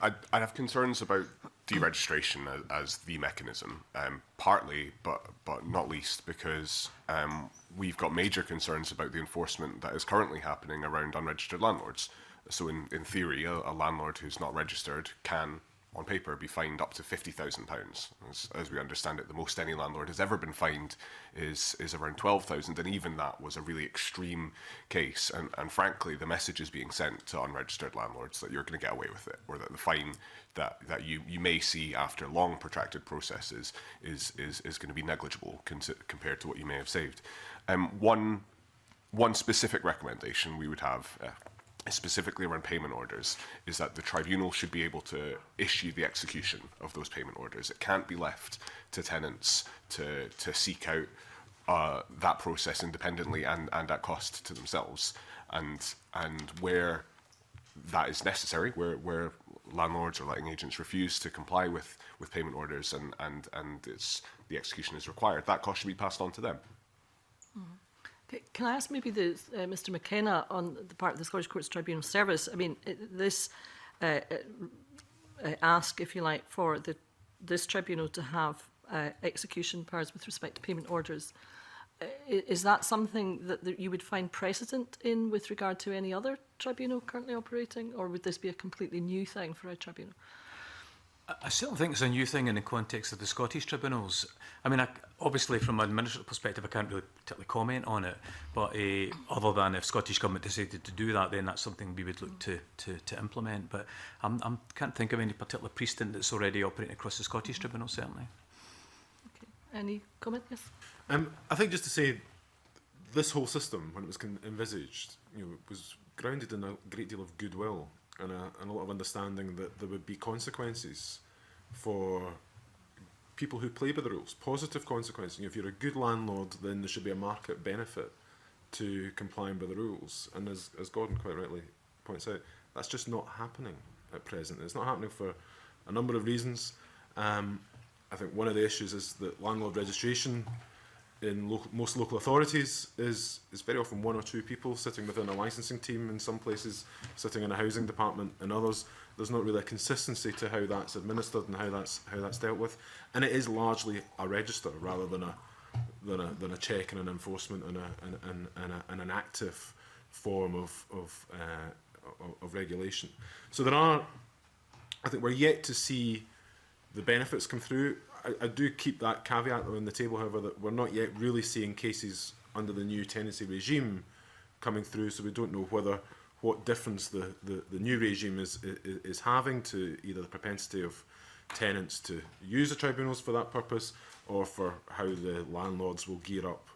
I have concerns about deregistration as the mechanism, partly, but not least, because we've got major concerns about the enforcement that is currently happening around unregistered landlords. So in theory, a landlord who's not registered can, on paper, be fined up to £50,000. As we understand it, the most any landlord has ever been fined is around 12,000, and even that was a really extreme case. And frankly, the message is being sent to unregistered landlords that you're going to get away with it, or that the fine that you may see after long protracted processes is going to be negligible compared to what you may have saved. One specific recommendation we would have, specifically around payment orders, is that the tribunal should be able to issue the execution of those payment orders. It can't be left to tenants to seek out that process independently and at cost to themselves. And where that is necessary, where landlords or letting agents refuse to comply with payment orders and the execution is required, that cost should be passed on to them. Okay, can I ask maybe Mr McKenna on the part of the Scottish Courts Tribunal Service? I mean, this ask, if you like, for this tribunal to have execution powers with respect to payment orders, is that something that you would find precedent in with regard to any other tribunal currently operating, or would this be a completely new thing for a tribunal? I certainly think it's a new thing in the context of the Scottish tribunals. I mean, obviously from an administrative perspective, I can't really particularly comment on it, but other than if Scottish Government decided to do that, then that's something we would look to implement. But I can't think of any particular precedent that's already operating across the Scottish tribunal, certainly. Okay. Any comment? Yes. I think just to say, this whole system, when it was envisaged, was grounded in a great deal of goodwill and a lot of understanding that there would be consequences for people who play by the rules, positive consequences. If you're a good landlord, then there should be a market benefit to complying by the rules. And as Gordon quite rightly points out, that's just not happening at present. It's not happening for a number of reasons. I think one of the issues is that landlord registration in most local authorities is very often one or two people sitting within a licensing team, in some places sitting in a housing department, in others there's not really a consistency to how that's administered and how that's dealt with, and it is largely a register rather than a check and an enforcement and an active form of regulation. So I think we're yet to see the benefits come through. I do keep that caveat on the table, however, that we're not yet really seeing cases under the new tenancy regime coming through, so we don't know what difference the new regime is having to either the propensity of tenants to use the tribunals for that purpose, or for how the landlords will gear up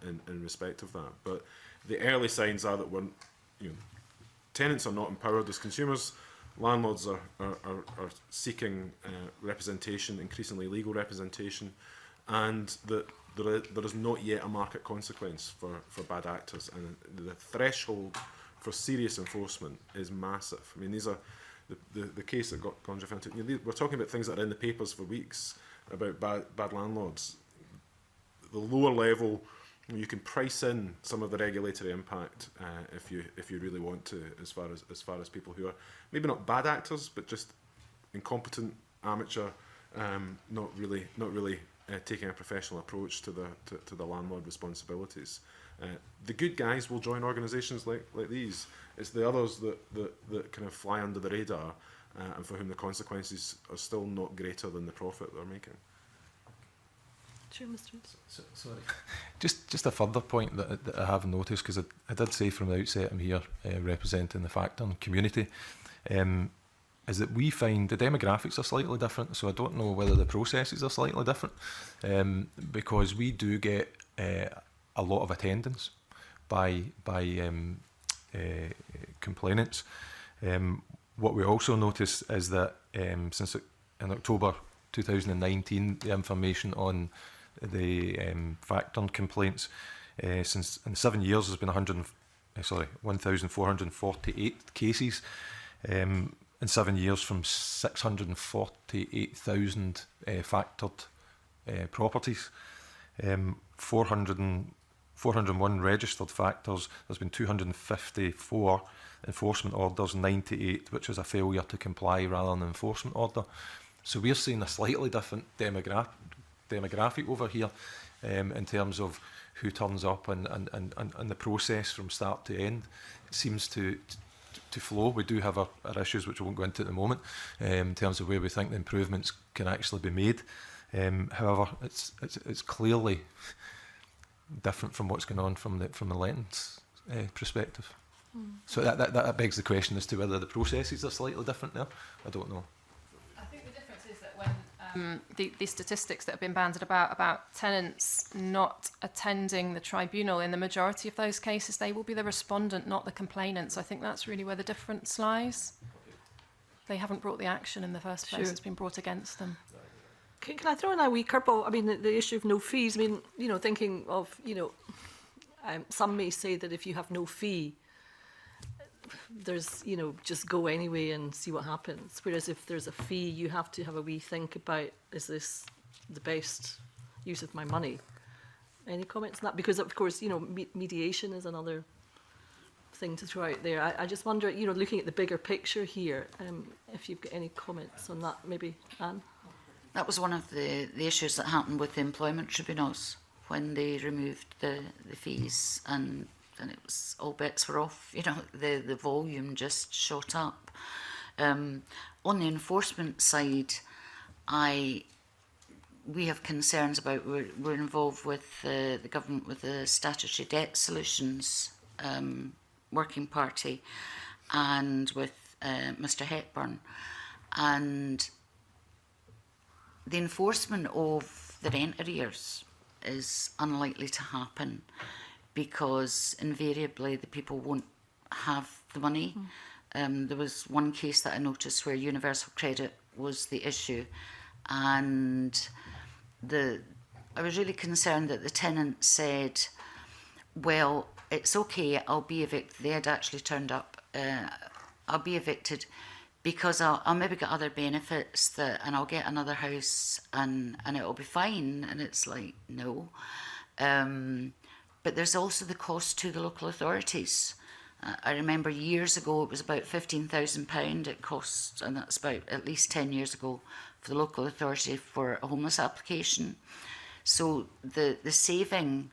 in respect of that. But the early signs are that tenants are not empowered as consumers. Landlords are seeking representation, increasingly legal representation, and that there is not yet a market consequence for bad actors, and the threshold for serious enforcement is massive. I mean, these are the case that got Gordon into. We're talking about things that are in the papers for weeks about bad landlords. The lower level, you can price in some of the regulatory impact if you really want to, as far as people who are maybe not bad actors but just incompetent amateur, not really taking a professional approach to the landlord responsibilities. The good guys will join organisations like these. It's the others that kind of fly under the radar and for whom the consequences are still not greater than the profit they're making. Sure, Mr. Sorry. Just a further point that I have noticed, because I did say from the outset I'm here representing the factor community, is that we find the demographics are slightly different, so I don't know whether the processes are slightly different, because we do get a lot of attendance by complainants. What we also notice is that since in October 2019, the information on the factored complaints since in 7 years has been 1,448 cases. In 7 years, from 648,000 factored properties, 401 registered factors. There's been 254 enforcement orders, 98 which is a failure to comply rather than an enforcement order. So we're seeing a slightly different demographic over here in terms of who turns up and the process from start to end. It seems to flow. We do have our issues which we won't go into at the moment in terms of where we think the improvements can actually be made. However, it's clearly different from what's going on from the lens perspective. So that begs the question as to whether the processes are slightly different there. I don't know. I think the difference is that when the statistics that have been bandied about tenants not attending the tribunal, in the majority of those cases, they will be the respondent, not the complainant. So I think that's really where the difference lies. They haven't brought the action in the first place. Sure. It's been brought against them. Can I throw in a wee curveball? I mean, the issue of no fees. I mean, thinking of, some may say that if you have no fee, there's, just go anyway and see what happens. Whereas if there's a fee, you have to have a wee think about, is this the best use of my money? Any comments on that? Because, of course, mediation is another thing to throw out there. I just wonder, looking at the bigger picture here, if you've got any comments on that, maybe Anne? That was one of the issues that happened with the employment tribunals when they removed the fees, and it was all bets were off. The volume just shot up. On the enforcement side, we have concerns about, we're involved with the government with the Statutory Debt Solutions Working Party and with Mr Hepburn, and the enforcement of the rent arrears is unlikely to happen because invariably the people won't have the money. There was one case that I noticed where universal credit was the issue, and I was really concerned that the tenant said, well, it's okay, I'll be evicted. They had actually turned up, I'll be evicted because I'll maybe get other benefits and I'll get another house and it'll be fine. And it's like, no. But there's also the cost to the local authorities. I remember years ago, it was about £15,000 it cost, and that's about at least 10 years ago, for the local authority for a homeless application. So the saving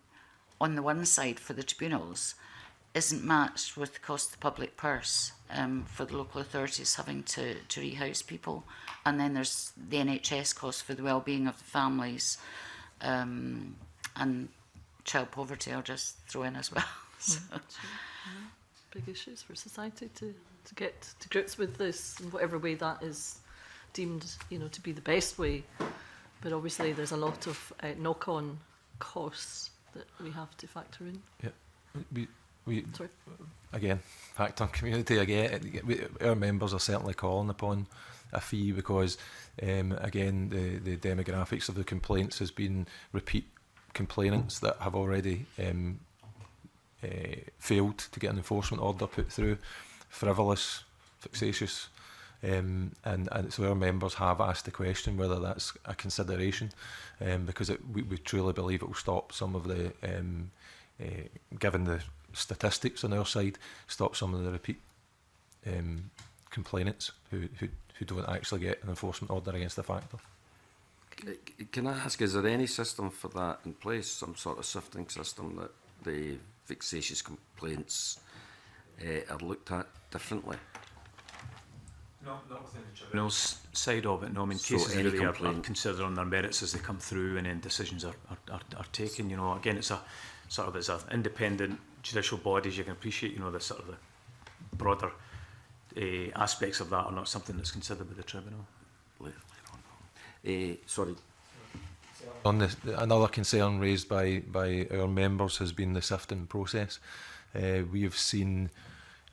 on the one side for the tribunals isn't matched with the cost of the public purse for the local authorities having to rehouse people. And then there's the NHS cost for the well-being of the families, and child poverty I'll just throw in as well. So. Big issues for society to get to grips with this in whatever way that is deemed, to be the best way. But obviously there's a lot of knock-on costs that we have to factor in. Yeah, we again, factor community again. Our members are certainly calling upon a fee because, again, the demographics of the complaints has been repeat complainants that have already failed to get an enforcement order put through, frivolous, vexatious, and so our members have asked the question whether that's a consideration, because we truly believe it will stop some of the, given the statistics on our side, stop some of the repeat complainants who don't actually get an enforcement order against the factor. Can I ask, is there any system for that in place, some sort of sifting system that the vexatious complaints are looked at differently? No, not within the tribunal's side of it. No, I mean, So cases any really are complaint- considered on their merits as they come through, and then decisions are taken. Again, it's a sort of, as an independent judicial bodies, you can appreciate, the sort of the broader aspects of that are not something that's considered by the tribunal. Sorry. On this, another concern raised by our members has been the sifting process. We have seen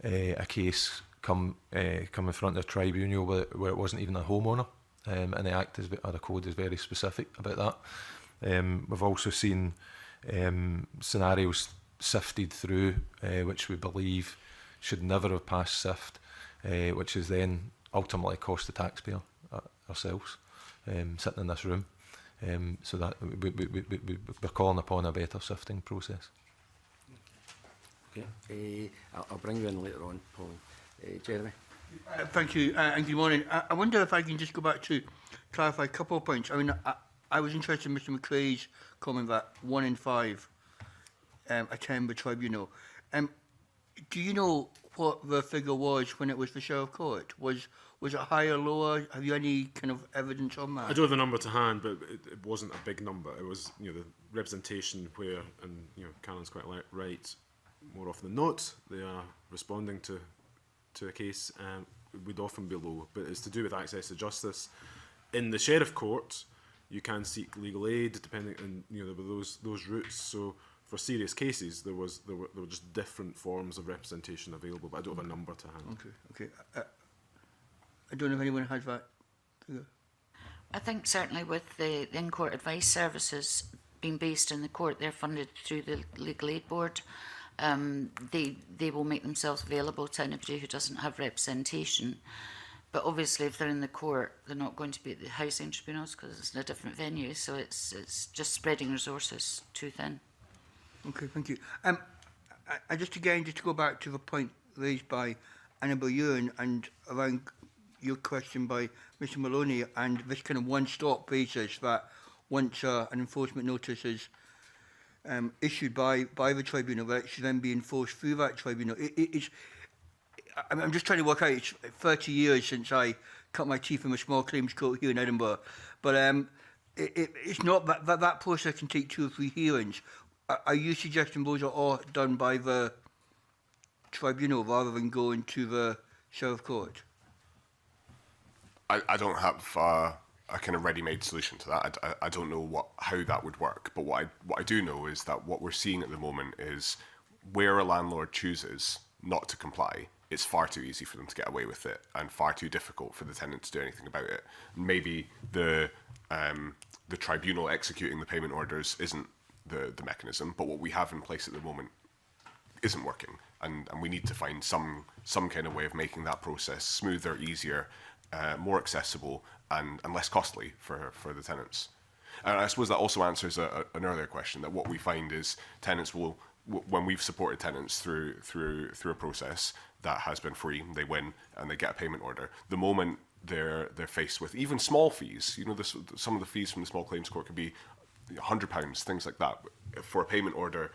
a case come in front of a tribunal where it wasn't even a homeowner, and the Act or the Code is very specific about that. We've also seen scenarios sifted through which we believe should never have passed sift, which is then ultimately cost the taxpayer ourselves sitting in this room. So that we're calling upon a better sifting process. Okay. I'll bring you in later on, Paul. Jeremy? Thank you, and good morning. I wonder if I can just go back to clarify a couple of points. I mean, I was interested in Mr McRae's comment that 1 in 5 attend the tribunal. Do you know what the figure was when it was the Sheriff Court? Was it higher, lower? Have you any kind of evidence on that? I don't have the number to hand, but it wasn't a big number. It was, you know, the representation where, and you know, Carolyn's quite right. More often than not, they are responding to a case would often be low, but it's to do with access to justice. In the Sheriff Court, you can seek legal aid depending on, you know, there were those routes. So for serious cases, there were just different forms of representation available, but I don't have a number to hand. Okay. I don't know if anyone has that. I think certainly with the in-court advice services being based in the court, they're funded through the Legal Aid Board. They will make themselves available to anybody who doesn't have representation. But obviously, if they're in the court, they're not going to be at the housing tribunals because it's in a different venue. So it's just spreading resources too thin. Okay, thank you. Just to go back to the point raised by Annabel Ewan and around your question by Mr Maloney and this kind of one-stop basis that once an enforcement notice is issued by the tribunal, that it should then be enforced through that tribunal. I'm just trying to work out, it's 30 years since I cut my teeth in a small claims court here in Edinburgh, but it's not that process can take 2 or 3 hearings. Are you suggesting those are all done by the tribunal rather than going to the Sheriff Court? I don't have a kind of ready-made solution to that. I don't know how that would work, but what I do know is that what we're seeing at the moment is where a landlord chooses not to comply, it's far too easy for them to get away with it and far too difficult for the tenant to do anything about it. Maybe the tribunal executing the payment orders isn't the mechanism, but what we have in place at the moment isn't working, and we need to find some kind of way of making that process smoother, easier, more accessible and less costly for the tenants. And I suppose that also answers an earlier question, that what we find is tenants will, when we've supported tenants through a process that has been free, they win and they get a payment order. The moment they're faced with even small fees, you know, some of the fees from the small claims court could be £100, things like that. For a payment order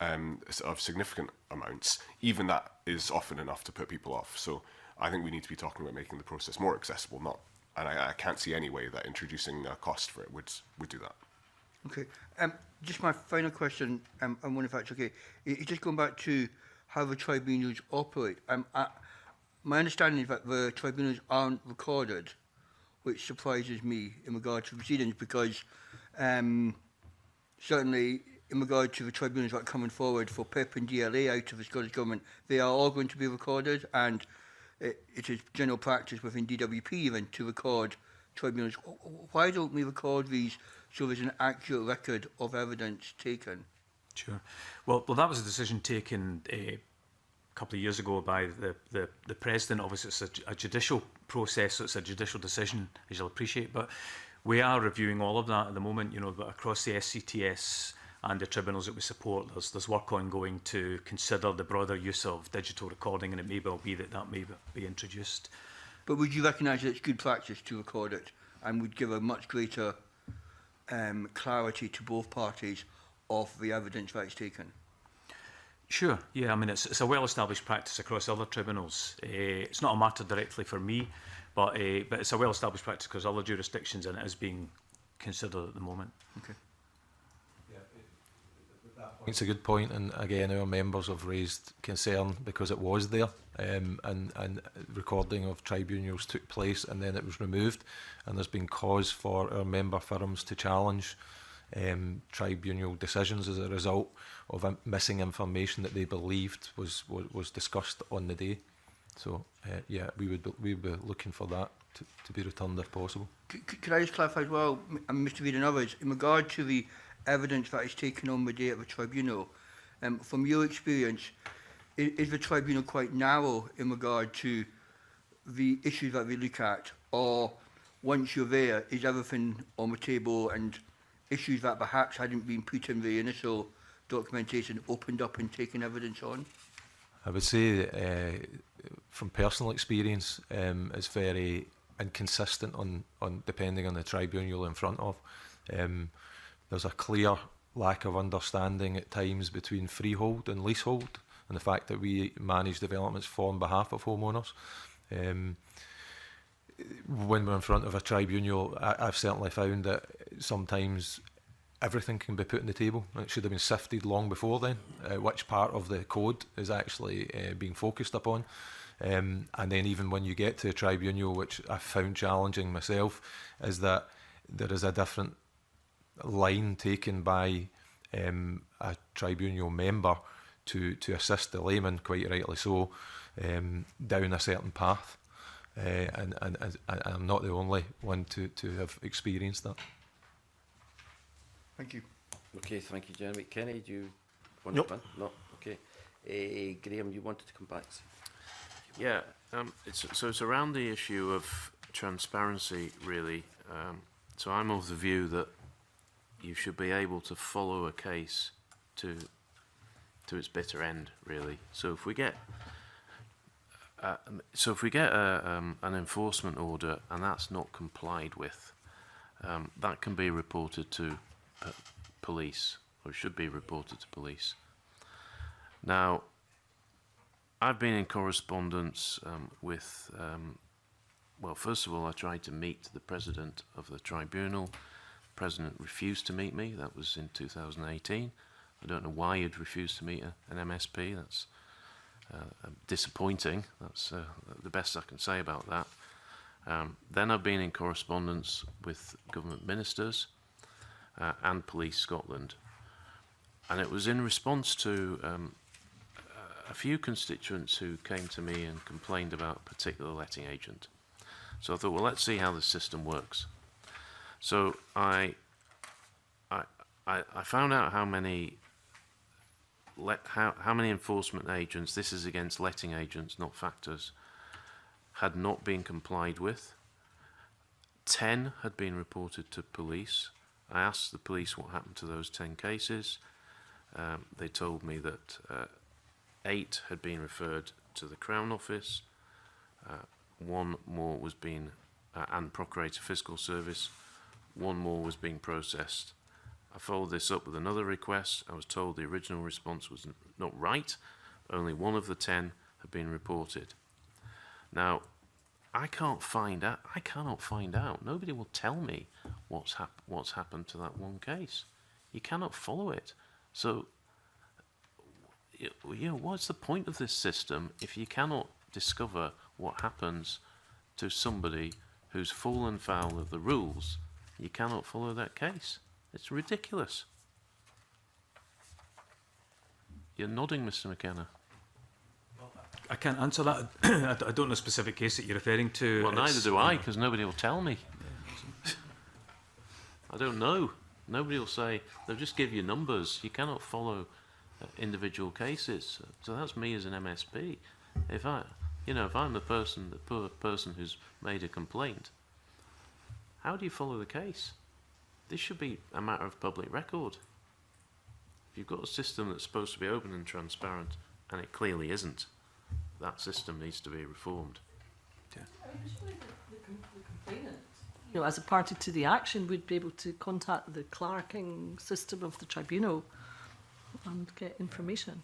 of significant amounts, even that is often enough to put people off. So I think we need to be talking about making the process more accessible, and I can't see any way that introducing a cost for it would do that. Okay. Just my final question, I wonder if that's okay. It's just going back to how the tribunals operate. My understanding is that the tribunals aren't recorded, which surprises me in regard to proceedings, because certainly in regard to the tribunals that are coming forward for PIP and DLA out of the Scottish Government, they are all going to be recorded, and it is general practice within DWP even to record tribunals. Why don't we record these so there's an accurate record of evidence taken? Sure. Well, that was a decision taken a couple of years ago by the President. Obviously, it's a judicial process, so it's a judicial decision, as you'll appreciate. But we are reviewing all of that at the moment, you know, but across the SCTS and the tribunals that we support, there's work ongoing to consider the broader use of digital recording, and it may well be that may be introduced. But would you recognise that it's good practice to record it and would give a much greater clarity to both parties of the evidence that is taken? Sure, yeah, I mean, it's a well-established practice across other tribunals. It's not a matter directly for me, but it's a well-established practice across other jurisdictions, and it is being considered at the moment. Okay. It's a good point, and again, our members have raised concern because it was there, and recording of tribunals took place, and then it was removed, and there's been cause for our member firms to challenge tribunal decisions as a result of missing information that they believed was discussed on the day. So yeah, we would be looking for that to be returned if possible. Could I just clarify as well, Mr. Reid and others, in regard to the evidence that is taken on the day of a tribunal, from your experience, is the tribunal quite narrow in regard to the issues that they look at, or once you're there, is everything on the table and issues that perhaps hadn't been put in the initial documentation opened up and taken evidence on? I would say from personal experience, it's very inconsistent on depending on the tribunal in front of. There's a clear lack of understanding at times between freehold and leasehold, and the fact that we manage developments on behalf of homeowners. When we're in front of a tribunal, I've certainly found that sometimes everything can be put on the table. It should have been sifted long before then, which part of the code is actually being focused upon. And then even when you get to a tribunal, which I found challenging myself, is that there is a different line taken by a tribunal member to assist the layman, quite rightly so, down a certain path. And I'm not the only one to have experienced that. Thank you. Okay, thank you, Jeremy. Kenny, do you want Nope. to? No. Okay. Graham, you wanted to come back. Yeah, it's around the issue of transparency, really. So I'm of the view that you should be able to follow a case to its bitter end, really. So if we get an enforcement order and that's not complied with, that can be reported to police, or should be reported to police. Now, I've been in correspondence with, well, first of all, I tried to meet the president of the tribunal. The president refused to meet me. That was in 2018. I don't know why he'd refused to meet an MSP. That's disappointing. That's the best I can say about that. Then I've been in correspondence with government ministers and Police Scotland. And it was in response to a few constituents who came to me and complained about a particular letting agent. So I thought, well, let's see how the system works. So I found out how many enforcement agents, this is against letting agents, not factors, had not been complied with. 10 had been reported to police. I asked the police what happened to those 10 cases. They told me that 8 had been referred to the Crown Office. 1 more was being, and Procurator Fiscal Service, 1 more was being processed. I followed this up with another request. I was told the original response was not right. Only 1 of the 10 had been reported. Now, I cannot find out. Nobody will tell me what's happened to that one case. You cannot follow it. So, you know, what's the point of this system if you cannot discover what happens to somebody who's fallen foul of the rules? You cannot follow that case. It's ridiculous. You're nodding, Mr. McKenna. I can't answer that. I don't know a specific case that you're referring to. Well, neither do I, because nobody will tell me. I don't know. Nobody will say. They'll just give you numbers. You cannot follow individual cases. So that's me as an MSP. If I'm the poor person who's made a complaint, how do you follow the case? This should be a matter of public record. If you've got a system that's supposed to be open and transparent, and it clearly isn't, that system needs to be reformed. The complainant, you know, as a party to the action, would be able to contact the clerking system of the tribunal and get information.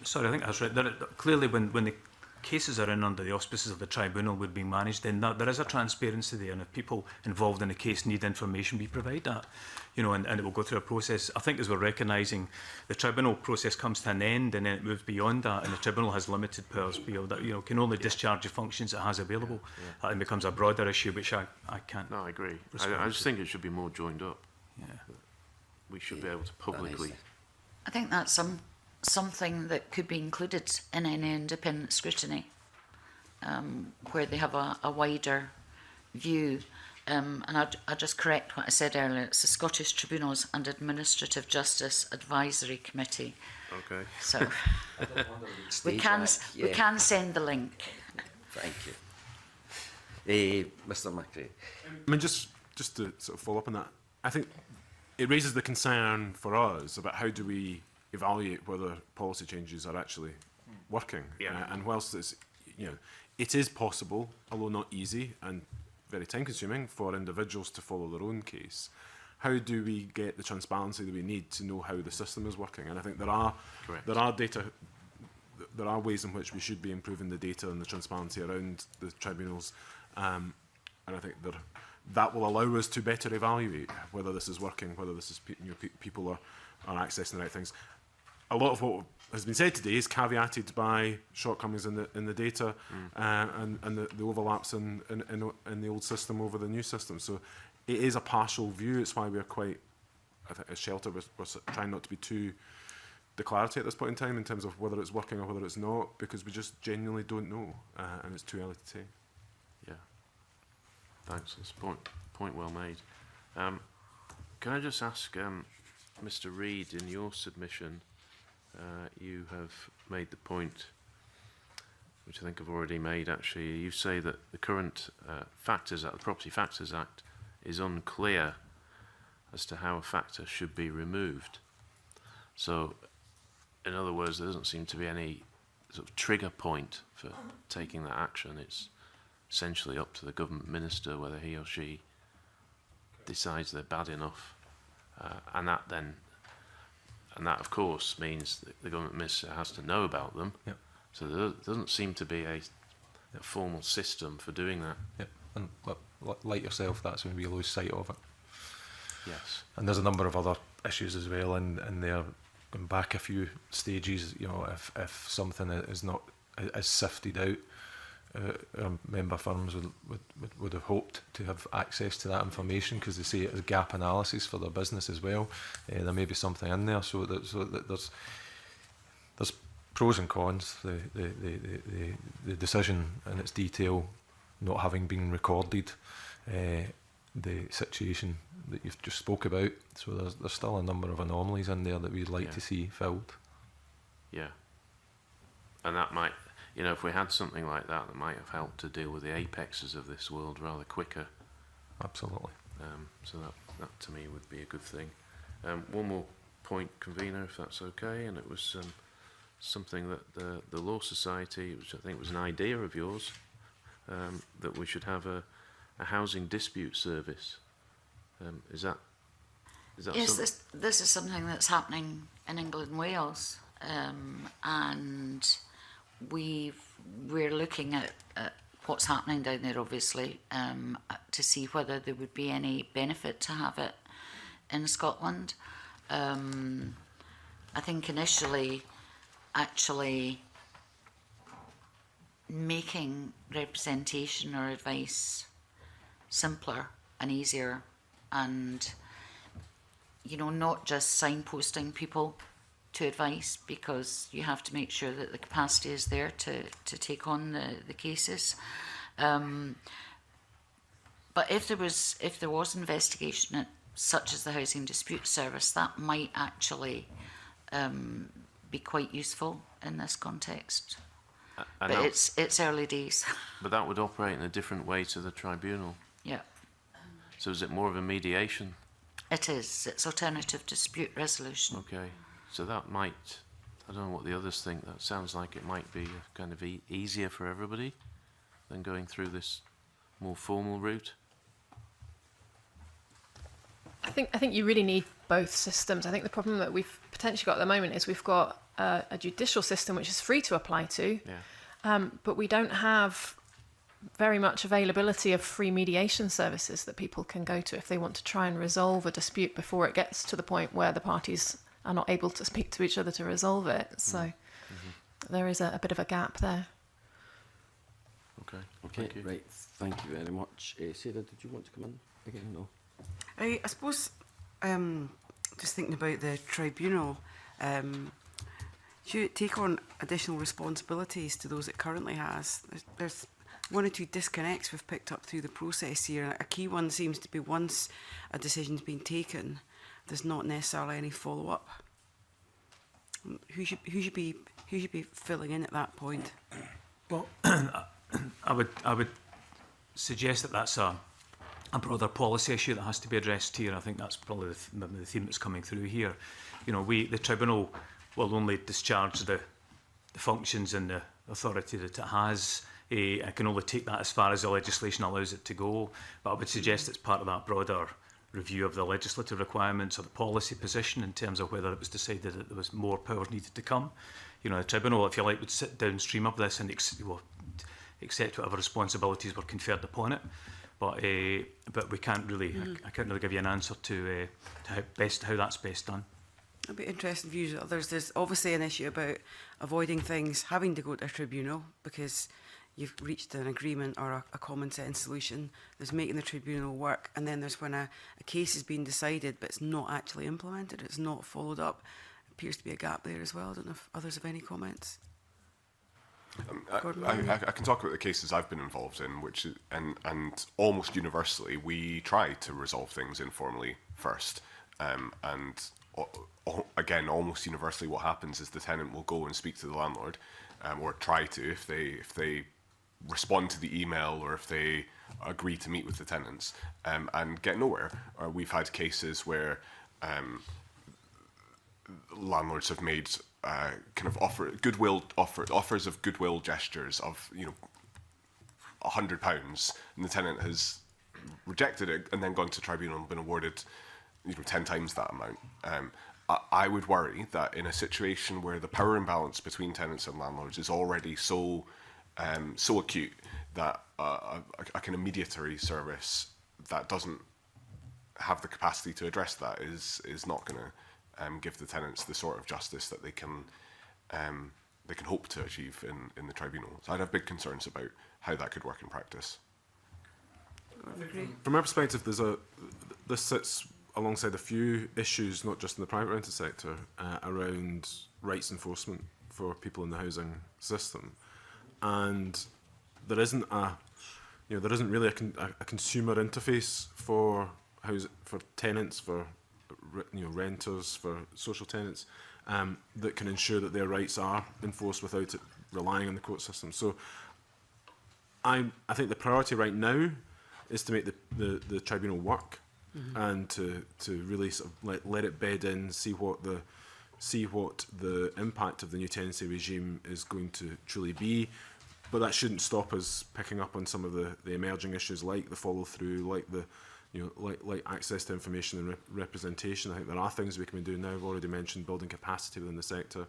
Sorry, I think that's right. Clearly, when cases are in under the auspices of the tribunal would be managed, then there is a transparency there, and if people involved in the case need information, we provide that, you know, and it will go through a process. I think as we're recognising, the tribunal process comes to an end and then it moves beyond that, and the tribunal has limited powers beyond that, you know, can only discharge the functions it has available. It becomes a broader issue, which I can't. No, I agree. I just think it should be more joined up. Yeah. We should be able to publicly. I think that's something that could be included in any independent scrutiny, where they have a wider view. And I'll just correct what I said earlier. It's the Scottish Tribunals and Administrative Justice Advisory Committee. Okay. So we can send the link. Thank you. Mr. McRae. I mean, just to sort of follow up on that, I think it raises the concern for us about how do we evaluate whether policy changes are actually working. And whilst it's, you know, it is possible, although not easy and very time consuming, for individuals to follow their own case, how do we get the transparency that we need to know how the system is working? And I think there are ways in which we should be improving the data and the transparency around the tribunals, and I think that will allow us to better evaluate whether this is working, whether this is people are accessing the right things. A lot of what has been said today is caveated by shortcomings in the data and the overlaps in the old system over the new system. So it is a partial view. It's why we're quite, I think, as Shelter, we're trying not to be too declarative at this point in time in terms of whether it's working or whether it's not, because we just genuinely don't know, and it's too early to say. Yeah. Thanks. That's point well made. Can I just ask, Mr. Reid, in your submission, you have made the point, which I think I've already made actually. You say that the current Factors Act, the Property Factors Act, is unclear as to how a factor should be removed. So, in other words, there doesn't seem to be any sort of trigger point for taking that action. It's essentially up to the government minister whether he or she decides they're bad enough, and that of course means that the government minister has to know about them. Yep. So there doesn't seem to be a formal system for doing that. Yep. And like yourself, that's when we lose sight of it. Yes. And there's a number of other issues as well, and they're going back a few stages. You know, if something is not is sifted out, our member firms would have hoped to have access to that information, because they see it as gap analysis for their business as well. There may be something in there, so that there's pros and cons. The decision in its detail not having been recorded, the situation that you've just spoke about. So there's still a number of anomalies in there that we'd like to see filled. Yeah. And that might, you know, if we had something like that, that might have helped to deal with the apexes of this world rather quicker. Absolutely. So that to me would be a good thing. One more point, convener, if that's okay, and it was something that the Law Society, which I think was an idea of yours, that we should have a housing dispute service. Is that yes, this is something that's happening in England and Wales, and we're looking at what's happening down there, obviously, to see whether there would be any benefit to have it in Scotland. I think initially, actually making representation or advice simpler and easier, and, you know, not just signposting people to advice, because you have to make sure that the capacity is there to take on the cases. But if there was investigation such as the Housing Dispute Service, that might actually be quite useful in this context. But it's early days. But that would operate in a different way to the tribunal. Yeah. So is it more of a mediation? It is. It's alternative dispute resolution. Okay. So that might, I don't know what the others think, that sounds like it might be kind of easier for everybody than going through this more formal route. I think you really need both systems. I think the problem that we've potentially got at the moment is we've got a judicial system which is free to apply to, But we don't have very much availability of free mediation services that people can go to if they want to try and resolve a dispute before it gets to the point where the parties are not able to speak to each other to resolve it. So there is a bit of a gap there. Okay. Okay, Thank you. right. Thank you very much. Sarah, did you want to come in again? No. I suppose, just thinking about the tribunal, should it take on additional responsibilities to those it currently has? There's one or two disconnects we've picked up through the process here. A key one seems to be once a decision's been taken, there's not necessarily any follow-up. Who should be filling in at that point? Well, I would suggest that that's a broader policy issue that has to be addressed here. I think that's probably the theme that's coming through here. You know, the tribunal will only discharge the functions and the authority that it has. It can only take that as far as the legislation allows it to go. But I would suggest it's part of that broader review of the legislative requirements or the policy position in terms of whether it was decided that there was more power needed to come. You know, the tribunal, if you like, would sit downstream of this and accept whatever responsibilities were conferred upon it. But we can't really, I can't really give you an answer to how that's best done. I'd be interested in views of others. There's obviously an issue about avoiding things having to go to a tribunal because you've reached an agreement or a common sense solution. There's making the tribunal work, and then there's when a case has been decided but it's not actually implemented, it's not followed up. Appears to be a gap there as well. I don't know if others have any comments. I can talk about the cases I've been involved in, which is, and almost universally we try to resolve things informally first, again, almost universally what happens is the tenant will go and speak to the landlord, or try to if they respond to the email or if they agree to meet with the tenants, and get nowhere. Or we've had cases where landlords have made kind of offers of goodwill gestures of, you know, £100, and the tenant has rejected it and then gone to tribunal and been awarded, you know, 10 times that amount. I would worry that in a situation where the power imbalance between tenants and landlords is already so acute that a kind of mediatory service that doesn't have the capacity to address that is not going to give the tenants the sort of justice that they can hope to achieve in the tribunal. So I'd have big concerns about how that could work in practice. From our perspective, this sits alongside a few issues, not just in the private rented sector, around rights enforcement for people in the housing system, and there isn't really a consumer interface for tenants, for renters, for social tenants, that can ensure that their rights are enforced without it relying on the court system. So I think the priority right now is to make the tribunal work, and to really sort of let it bed in, see what the impact of the new tenancy regime is going to truly be. But that shouldn't stop us picking up on some of the emerging issues, like the follow through, like access to information and representation. I think there are things we can be doing now. I've already mentioned building capacity within the sector,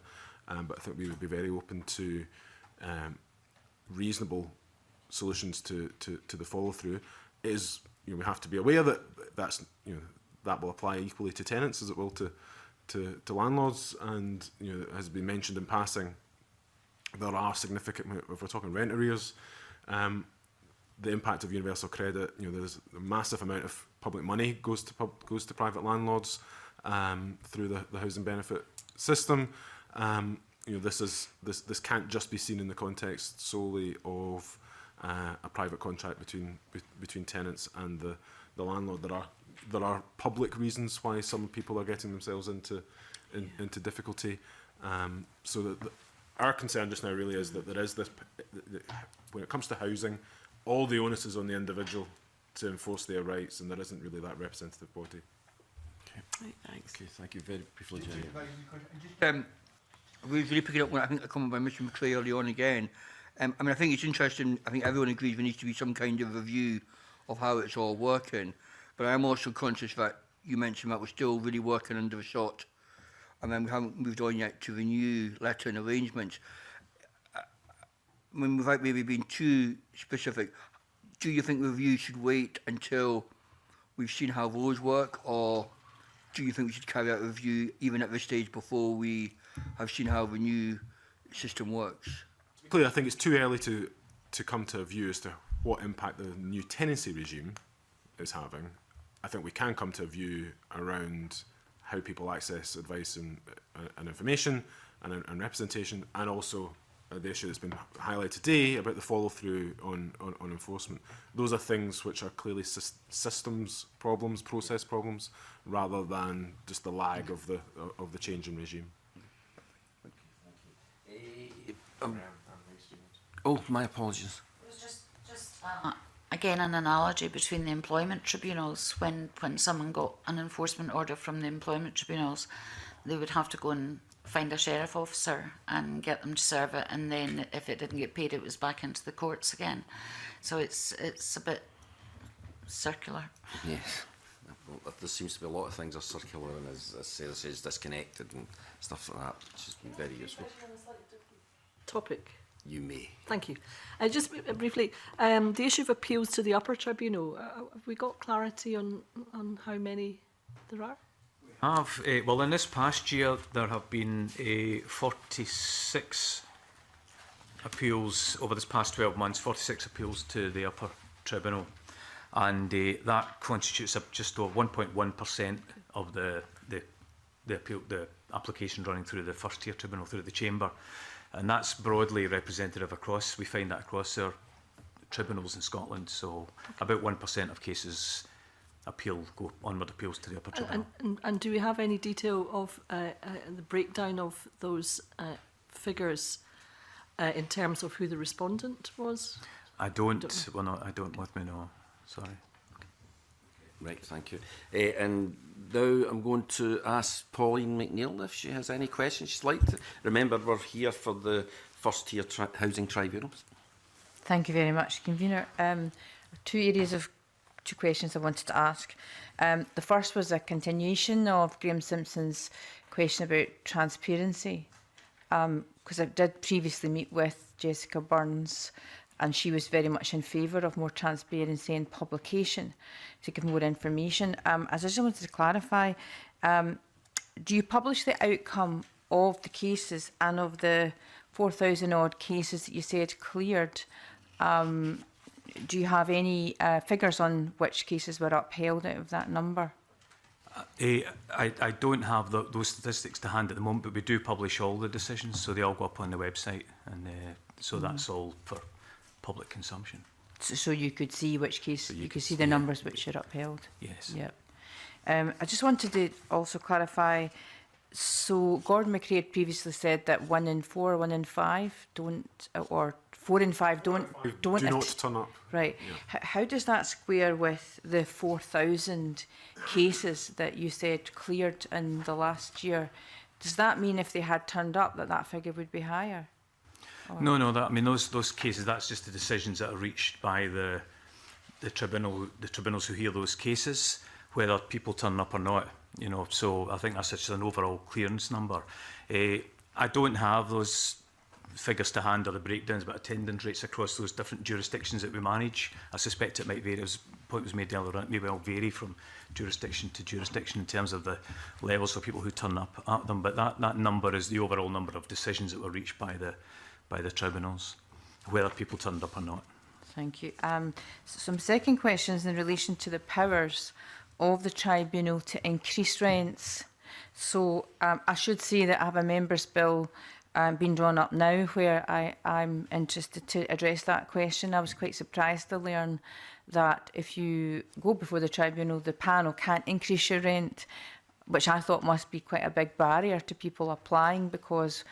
but I think we would be very open to reasonable solutions to the follow through. We have to be aware that that will apply equally to tenants as it will to landlords, and has been mentioned in passing, there are significant, if we're talking rent arrears, the impact of universal credit. There's a massive amount of public money goes to private landlords through the housing benefit system. This can't just be seen in the context solely of a private contract between tenants and the landlord. There are public reasons why some people are getting themselves into difficulty. So that our concern just now really is that there is this, when it comes to housing, all the onus is on the individual to enforce their rights, and there isn't really that representative body. Okay. Right, thanks. Okay, thank you very briefly, Jerry. We was really picking up when I think a comment by Mr McCrae early on again. I think it's interesting. I think everyone agrees there needs to be some kind of review of how it's all working. But I'm also conscious that you mentioned that we're still really working under a shot, and then we haven't moved on yet to the new lettering arrangements. without maybe being too specific, do you think review should wait until we've seen how those work, or do you think we should carry out a review even at this stage before we have seen how the new system works? Clearly, I think it's too early to come to a view as to what impact the new tenancy regime is having. I think we can come to a view around how people access advice and information and representation, and also the issue that's been highlighted today about the follow-through on enforcement. Those are things which are clearly systems problems, process problems, rather than just the lag of the change in regime. Oh, my apologies. It was just again, an analogy between the employment tribunals. When someone got an enforcement order from the employment tribunals, they would have to go and find a sheriff officer and get them to serve it, and then if it didn't get paid, it was back into the courts again. So it's a bit circular. Yes. Well, there seems to be a lot of things are circular and, as Sarah says, disconnected and stuff like that, which has been very useful. Topic. You may. Thank you. Just briefly, the issue of appeals to the upper tribunal, have we got clarity on how many there are? Well, in this past year, there have been 46 appeals over this past 12 months, 46 appeals to the upper tribunal. And that constitutes just over 1.1% of the applications running through the first tier tribunal, through the chamber. And that's broadly representative across. We find that across our tribunals in Scotland. So about 1% of cases go onward appeals to the upper tribunal. And do we have any detail of the breakdown of those figures in terms of who the respondent was? I don't. Well, no, I don't with me. No, sorry. Right, thank you. And now I'm going to ask Pauline McNeill if she has any questions she'd like to. Remember, we're here for the first tier housing tribunals. Thank you very much, Convener. Two questions I wanted to ask. The first was a continuation of Graham Simpson's question about transparency, because I did previously meet with Jessica Burns, and she was very much in favour of more transparency and publication to give more information. I just wanted to clarify, do you publish the outcome of the cases and of the 4,000 odd cases that you said cleared? Do you have any figures on which cases were upheld out of that number? I don't have those statistics to hand at the moment, but we do publish all the decisions, so they all go up on the website, and so that's all for public consumption. So you could see which case, so you could see the numbers which are upheld? Yes. Yep. I just wanted to also clarify, so Gordon McRae had previously said that 1 in 4, 1 in 5 don't, or 4 in 5 don't do not turn up. Right. Yeah. How does that square with the 4,000 cases that you said cleared in the last year? Does that mean if they had turned up that figure would be higher? Or? No. I mean, those cases, that's just the decisions that are reached by the tribunals who hear those cases, whether people turn up or not. You know, so I think that's just an overall clearance number. I don't have those figures to hand or the breakdowns, but attendance rates across those different jurisdictions that we manage, I suspect it might vary. As the point was made earlier, it may well vary from jurisdiction to jurisdiction in terms of the levels of people who turn up at them. But that number is the overall number of decisions that were reached by the tribunals, whether people turned up or not. Thank you. Some second questions in relation to the powers of the tribunal to increase rents. So I should say that I have a members' bill being drawn up now where I'm interested to address that question. I was quite surprised to learn that if you go before the tribunal, the panel can't increase your rent, which I thought must be quite a big barrier to people applying, because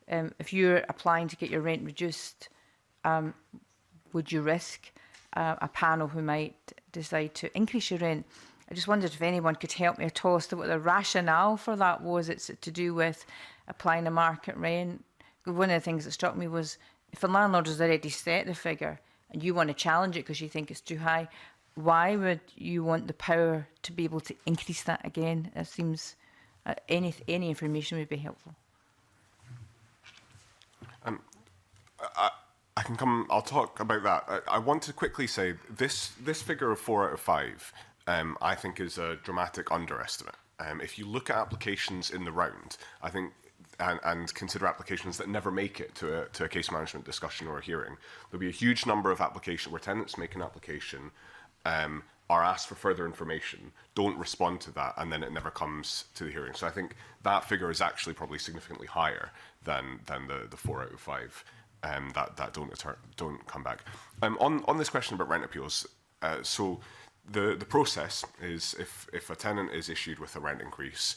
if you're applying to get your rent reduced, would you risk a panel who might decide to increase your rent? I just wondered if anyone could help me at all as to what the rationale for that was. It's to do with applying a market rent. One of the things that struck me was if a landlord has already set the figure and you want to challenge it because you think it's too high, why would you want the power to be able to increase that again? It seems any information would be helpful. can come. I'll talk about that. I want to quickly say this figure of 4 out of 5, I think, is a dramatic underestimate. If you look at applications in the round, I think, and consider applications that never make it to a case management discussion or a hearing, there'll be a huge number of applications where tenants make an application, are asked for further information, don't respond to that, and then it never comes to the hearing. So I think that figure is actually probably significantly higher than the 4 out of 5 that don't come back. On this question about rent appeals, so the process is if a tenant is issued with a rent increase,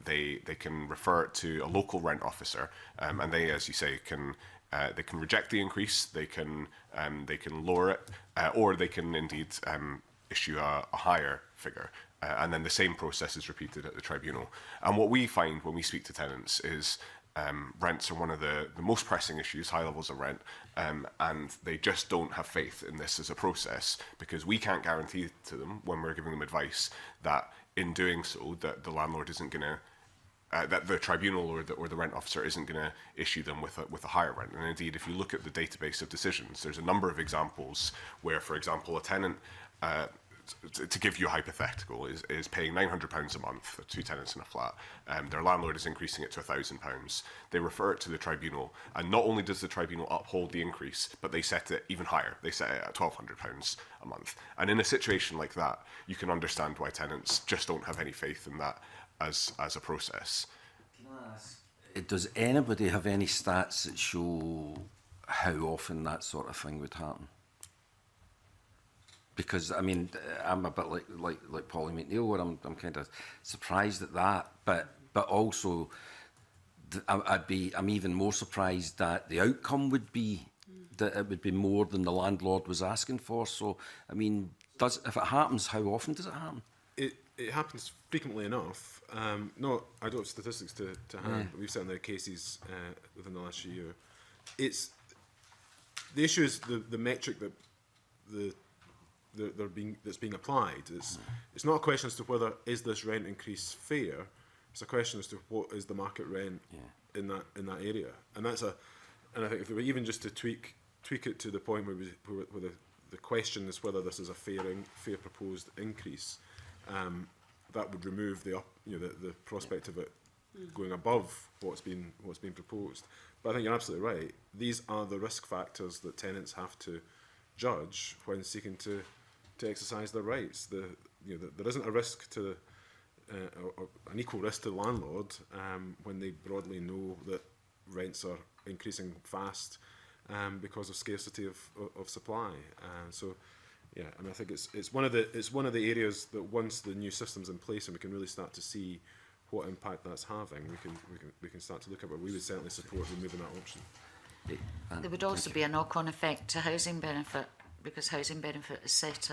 they can refer it to a local rent officer, and they, as you say, they can reject the increase, they can lower it, or they can indeed issue a higher figure, and then the same process is repeated at the tribunal. And what we find when we speak to tenants is rents are one of the most pressing issues, high levels of rent, and they just don't have faith in this as a process, because we can't guarantee to them when we're giving them advice that in doing so that the landlord isn't going to that the tribunal or the rent officer isn't going to issue them with a higher rent. And indeed, if you look at the database of decisions, there's a number of examples where, for example, a tenant, to give you a hypothetical, is paying £900 a month for 2 tenants in a flat. Their landlord is increasing it to £1,000. They refer it to the tribunal, and not only does the tribunal uphold the increase, but they set it even higher. They set it at £1,200 a month. And in a situation like that, you can understand why tenants just don't have any faith in that as a process. Does anybody have any stats that show how often that sort of thing would happen? Because I mean, I'm a bit like Polly McNeill, where I'm kind of surprised at that, but also I'm even more surprised that the outcome would be that it would be more than the landlord was asking for. So I mean, if it happens, how often does it happen? It happens frequently enough. I don't have statistics to hand, but we've certainly had cases within the last year. The issue is the metric that that's being applied. It's not a question as to whether is this rent increase fair. It's a question as to what is the market rent in that area, and I think if we were even just to tweak it to the point where the question is whether this is a fair proposed increase. That would remove the prospect of it going above what's been proposed. But I think you're absolutely right. These are the risk factors that tenants have to judge when seeking to exercise their rights. There isn't a risk to or an equal risk to the landlord when they broadly know that rents are increasing fast because of scarcity of supply. Yeah, I mean, I think it's one of the areas that once the new system's in place and we can really start to see what impact that's having, we can start to look at it. We would certainly support removing that option. There would also be a knock-on effect to housing benefit, because housing benefit is set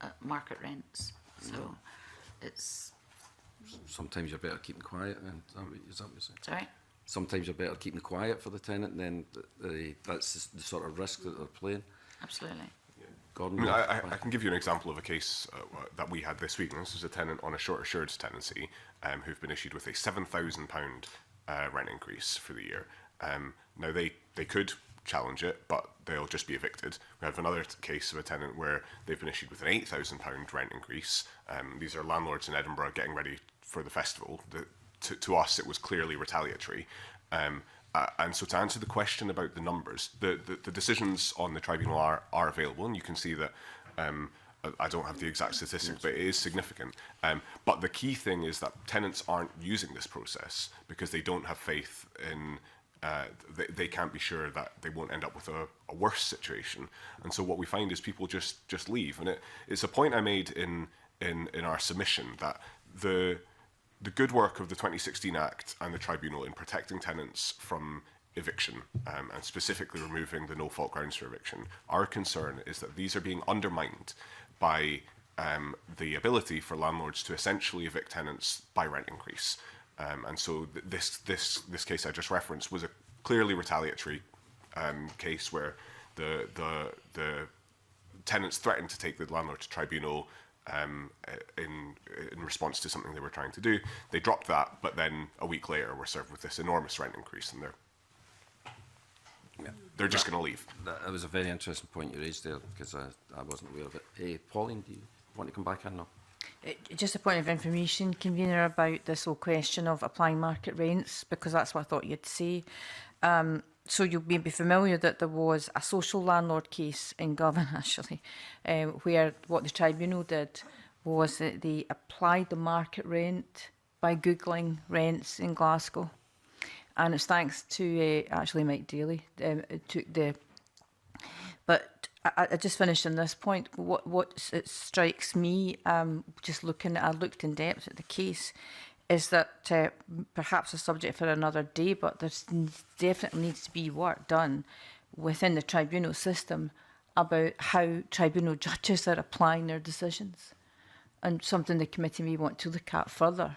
at market rents. So it's... Sometimes you're better keeping quiet, then. Is that what you're saying? Sorry? Sometimes you're better keeping quiet for the tenant, then that's the sort of risk that they're playing. Absolutely. Gordon, I can give you an example of a case that we had this week. And this was a tenant on a short assured tenancy who've been issued with a £7,000 rent increase for the year. Now, they could challenge it, but they'll just be evicted. We have another case of a tenant where they've been issued with an £8,000 rent increase. These are landlords in Edinburgh getting ready for the festival. To us, it was clearly retaliatory. And so to answer the question about the numbers, the decisions on the tribunal are available, and you can see that I don't have the exact statistics, but it is significant. But the key thing is that tenants aren't using this process because they don't have faith in, they can't be sure that they won't end up with a worse situation. And so what we find is people just leave. And it's a point I made in our submission that the good work of the 2016 Act and the Tribunal in protecting tenants from eviction, and specifically removing the no-fault grounds for eviction, our concern is that these are being undermined by the ability for landlords to essentially evict tenants by rent increase. And so this case I just referenced was a clearly retaliatory case where the tenants threatened to take the landlord to tribunal in response to something they were trying to do. They dropped that, but then a week later were served with this enormous rent increase, and They're just going to leave. That was a very interesting point you raised there, because I wasn't aware of it. Pauline, do you want to come back in now? Just a point of information, convener, about this whole question of applying market rents, because that's what I thought you'd say. So you'll be familiar that there was a social landlord case in Govan, actually, where what the tribunal did was that they applied the market rent by Googling rents in Glasgow. And it's thanks to actually Mike Daly took the. But I just finished on this point. What it strikes me, just I looked in depth at the case, is that perhaps a subject for another day, but there definitely needs to be work done within the tribunal system about how tribunal judges are applying their decisions, and something the committee may want to look at further,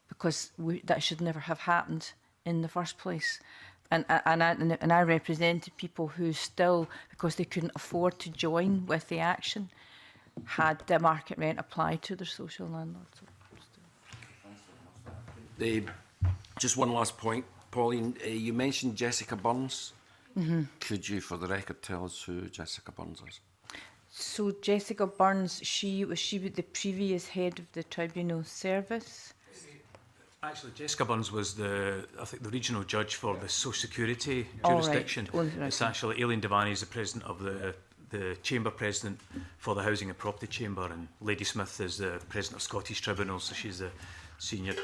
because that should never have happened in the first place. And I represented people who still, because they couldn't afford to join with the action, had the market rent applied to their social landlords. Just one last point, Pauline. You mentioned Jessica Burns. Could you, for the record, tell us who Jessica Burns is? So Jessica Burns, she was the previous head of the tribunal service. Actually, Jessica Burns was I think the regional judge for the Social Security jurisdiction. Right. It's actually Aileen Devaney is the president of the chamber president for the Housing and Property Chamber, and Lady Smith is the president of Scottish Tribunals, so she's the senior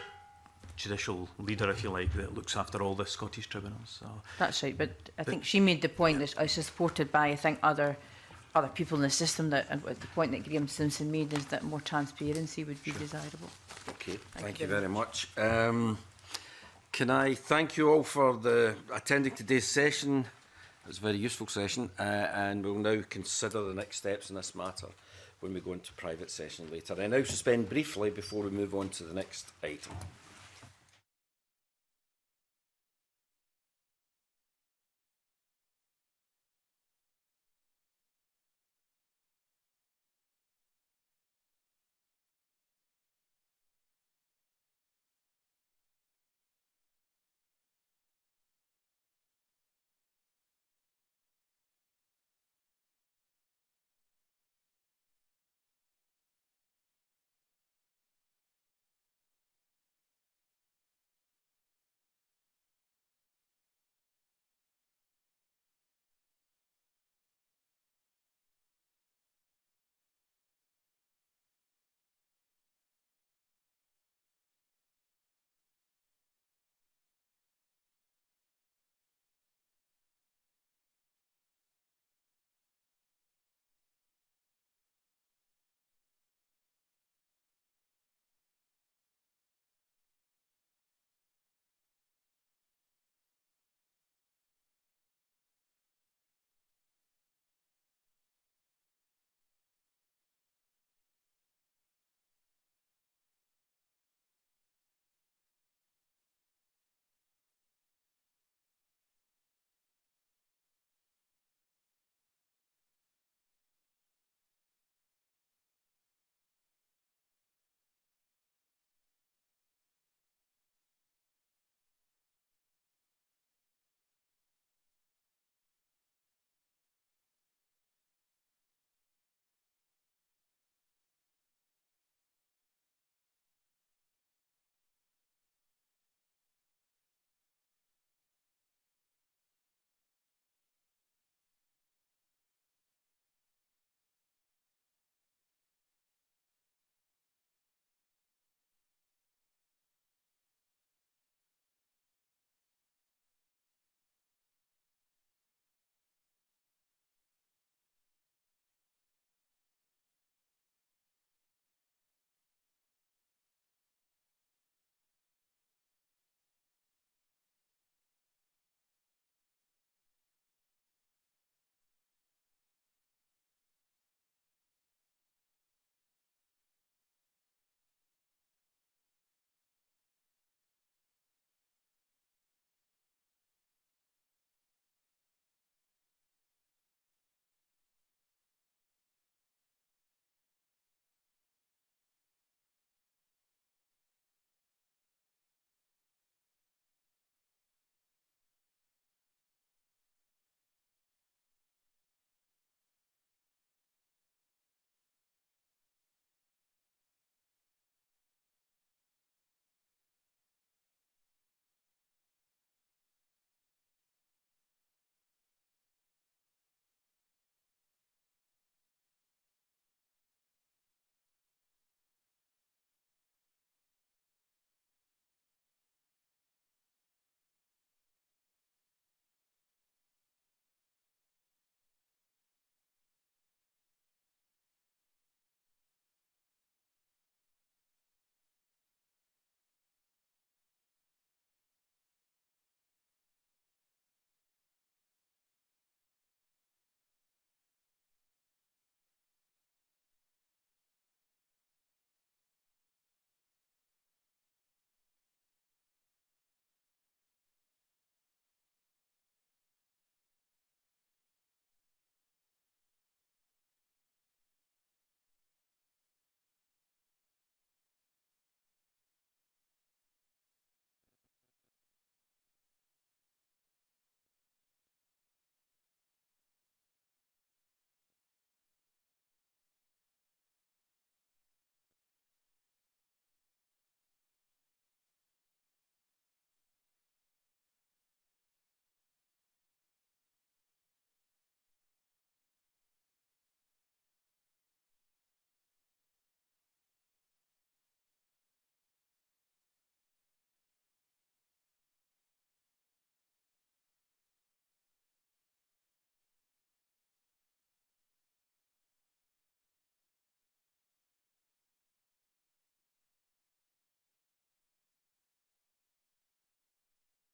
judicial leader, if you like, that looks after all the Scottish tribunals. So. That's right, but I think she made the point that I was supported by, I think, other people in the system, that the point that Graham Simpson made is that more transparency would be desirable. Okay, thank you very much. Can I thank you all for attending today's session? It was a very useful session, and we'll now consider the next steps in this matter when we go into private session later. I now suspend briefly before we move on to the next item.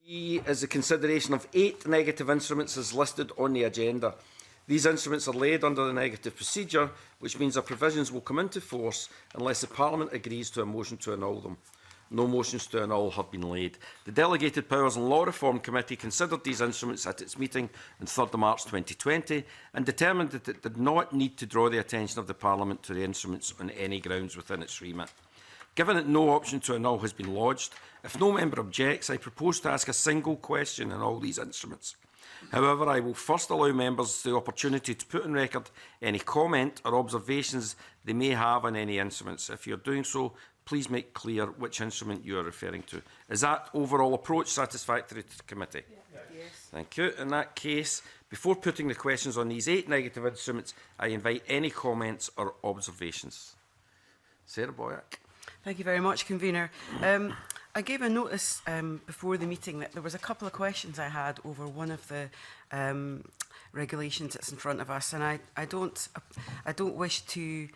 Is the consideration of 8 negative instruments as listed on the agenda. These instruments are laid under the negative procedure, which means their provisions will come into force unless the Parliament agrees to a motion to annul them. No motions to annul have been laid. The Delegated Powers and Law Reform Committee considered these instruments at its meeting on 3rd March 2020 and determined that it did not need to draw the attention of the Parliament to the instruments on any grounds within its remit. Given that no option to annul has been lodged, if no member objects, I propose to ask a single question on all these instruments. However, I will first allow members the opportunity to put on record any comment or observations they may have on any instruments. If you're doing so, please make clear which instrument you are referring to. Is that overall approach satisfactory to the committee? Yes. Thank you. In that case, before putting the questions on these 8 negative instruments, I invite any comments or observations. Sarah Boyack. Thank you very much, Convener. I gave a notice before the meeting that there was a couple of questions I had over one of the regulations that's in front of us, and I don't wish to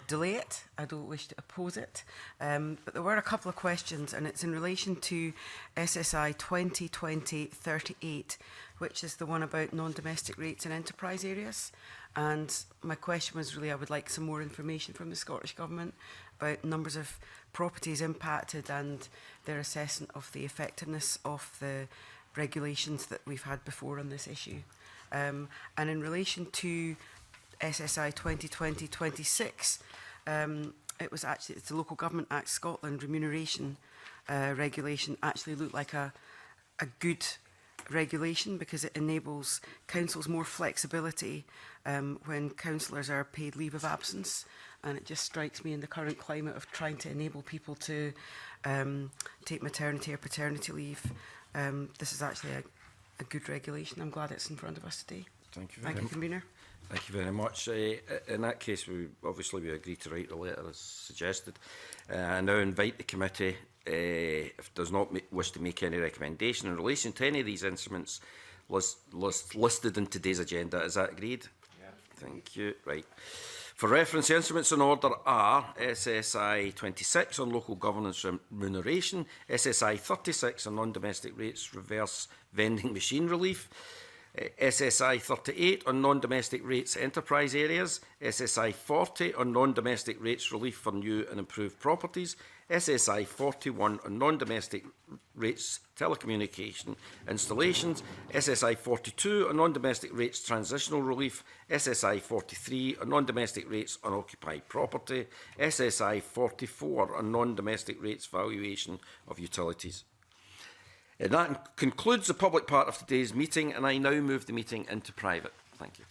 delay it. I don't wish to oppose it. But there were a couple of questions, and it's in relation to SSI 2020-38, which is the one about non-domestic rates in enterprise areas. And my question was really, I would like some more information from the Scottish Government about numbers of properties impacted and their assessment of the effectiveness of the regulations that we've had before on this issue. And in relation to SSI 2020-26, it's the Local Government Act Scotland remuneration regulation actually looked like a good regulation because it enables councils more flexibility when councillors are paid leave of absence, and it just strikes me in the current climate of trying to enable people to take maternity or paternity leave. This is actually a good regulation. I'm glad it's in front of us today. Thank you. Thank you, Convener. Thank you very much. In that case, we agree to write the letter as suggested. I now invite the committee, if it does not wish to make any recommendation in relation to any of these instruments listed in today's agenda. Is that agreed? Yeah. Thank you. Right. For reference, the instruments in order are SSI 26 on local governance remuneration, SSI 36 on non-domestic rates reverse vending machine relief, SSI 38 on non-domestic rates enterprise areas, SSI 40 on non-domestic rates relief for new and improved properties, SSI 41 on non-domestic rates telecommunication installations, SSI 42 on non-domestic rates transitional relief, SSI 43 on non-domestic rates unoccupied property, SSI 44 on non-domestic rates valuation of utilities. And that concludes the public part of today's meeting, and I now move the meeting into private. Thank you.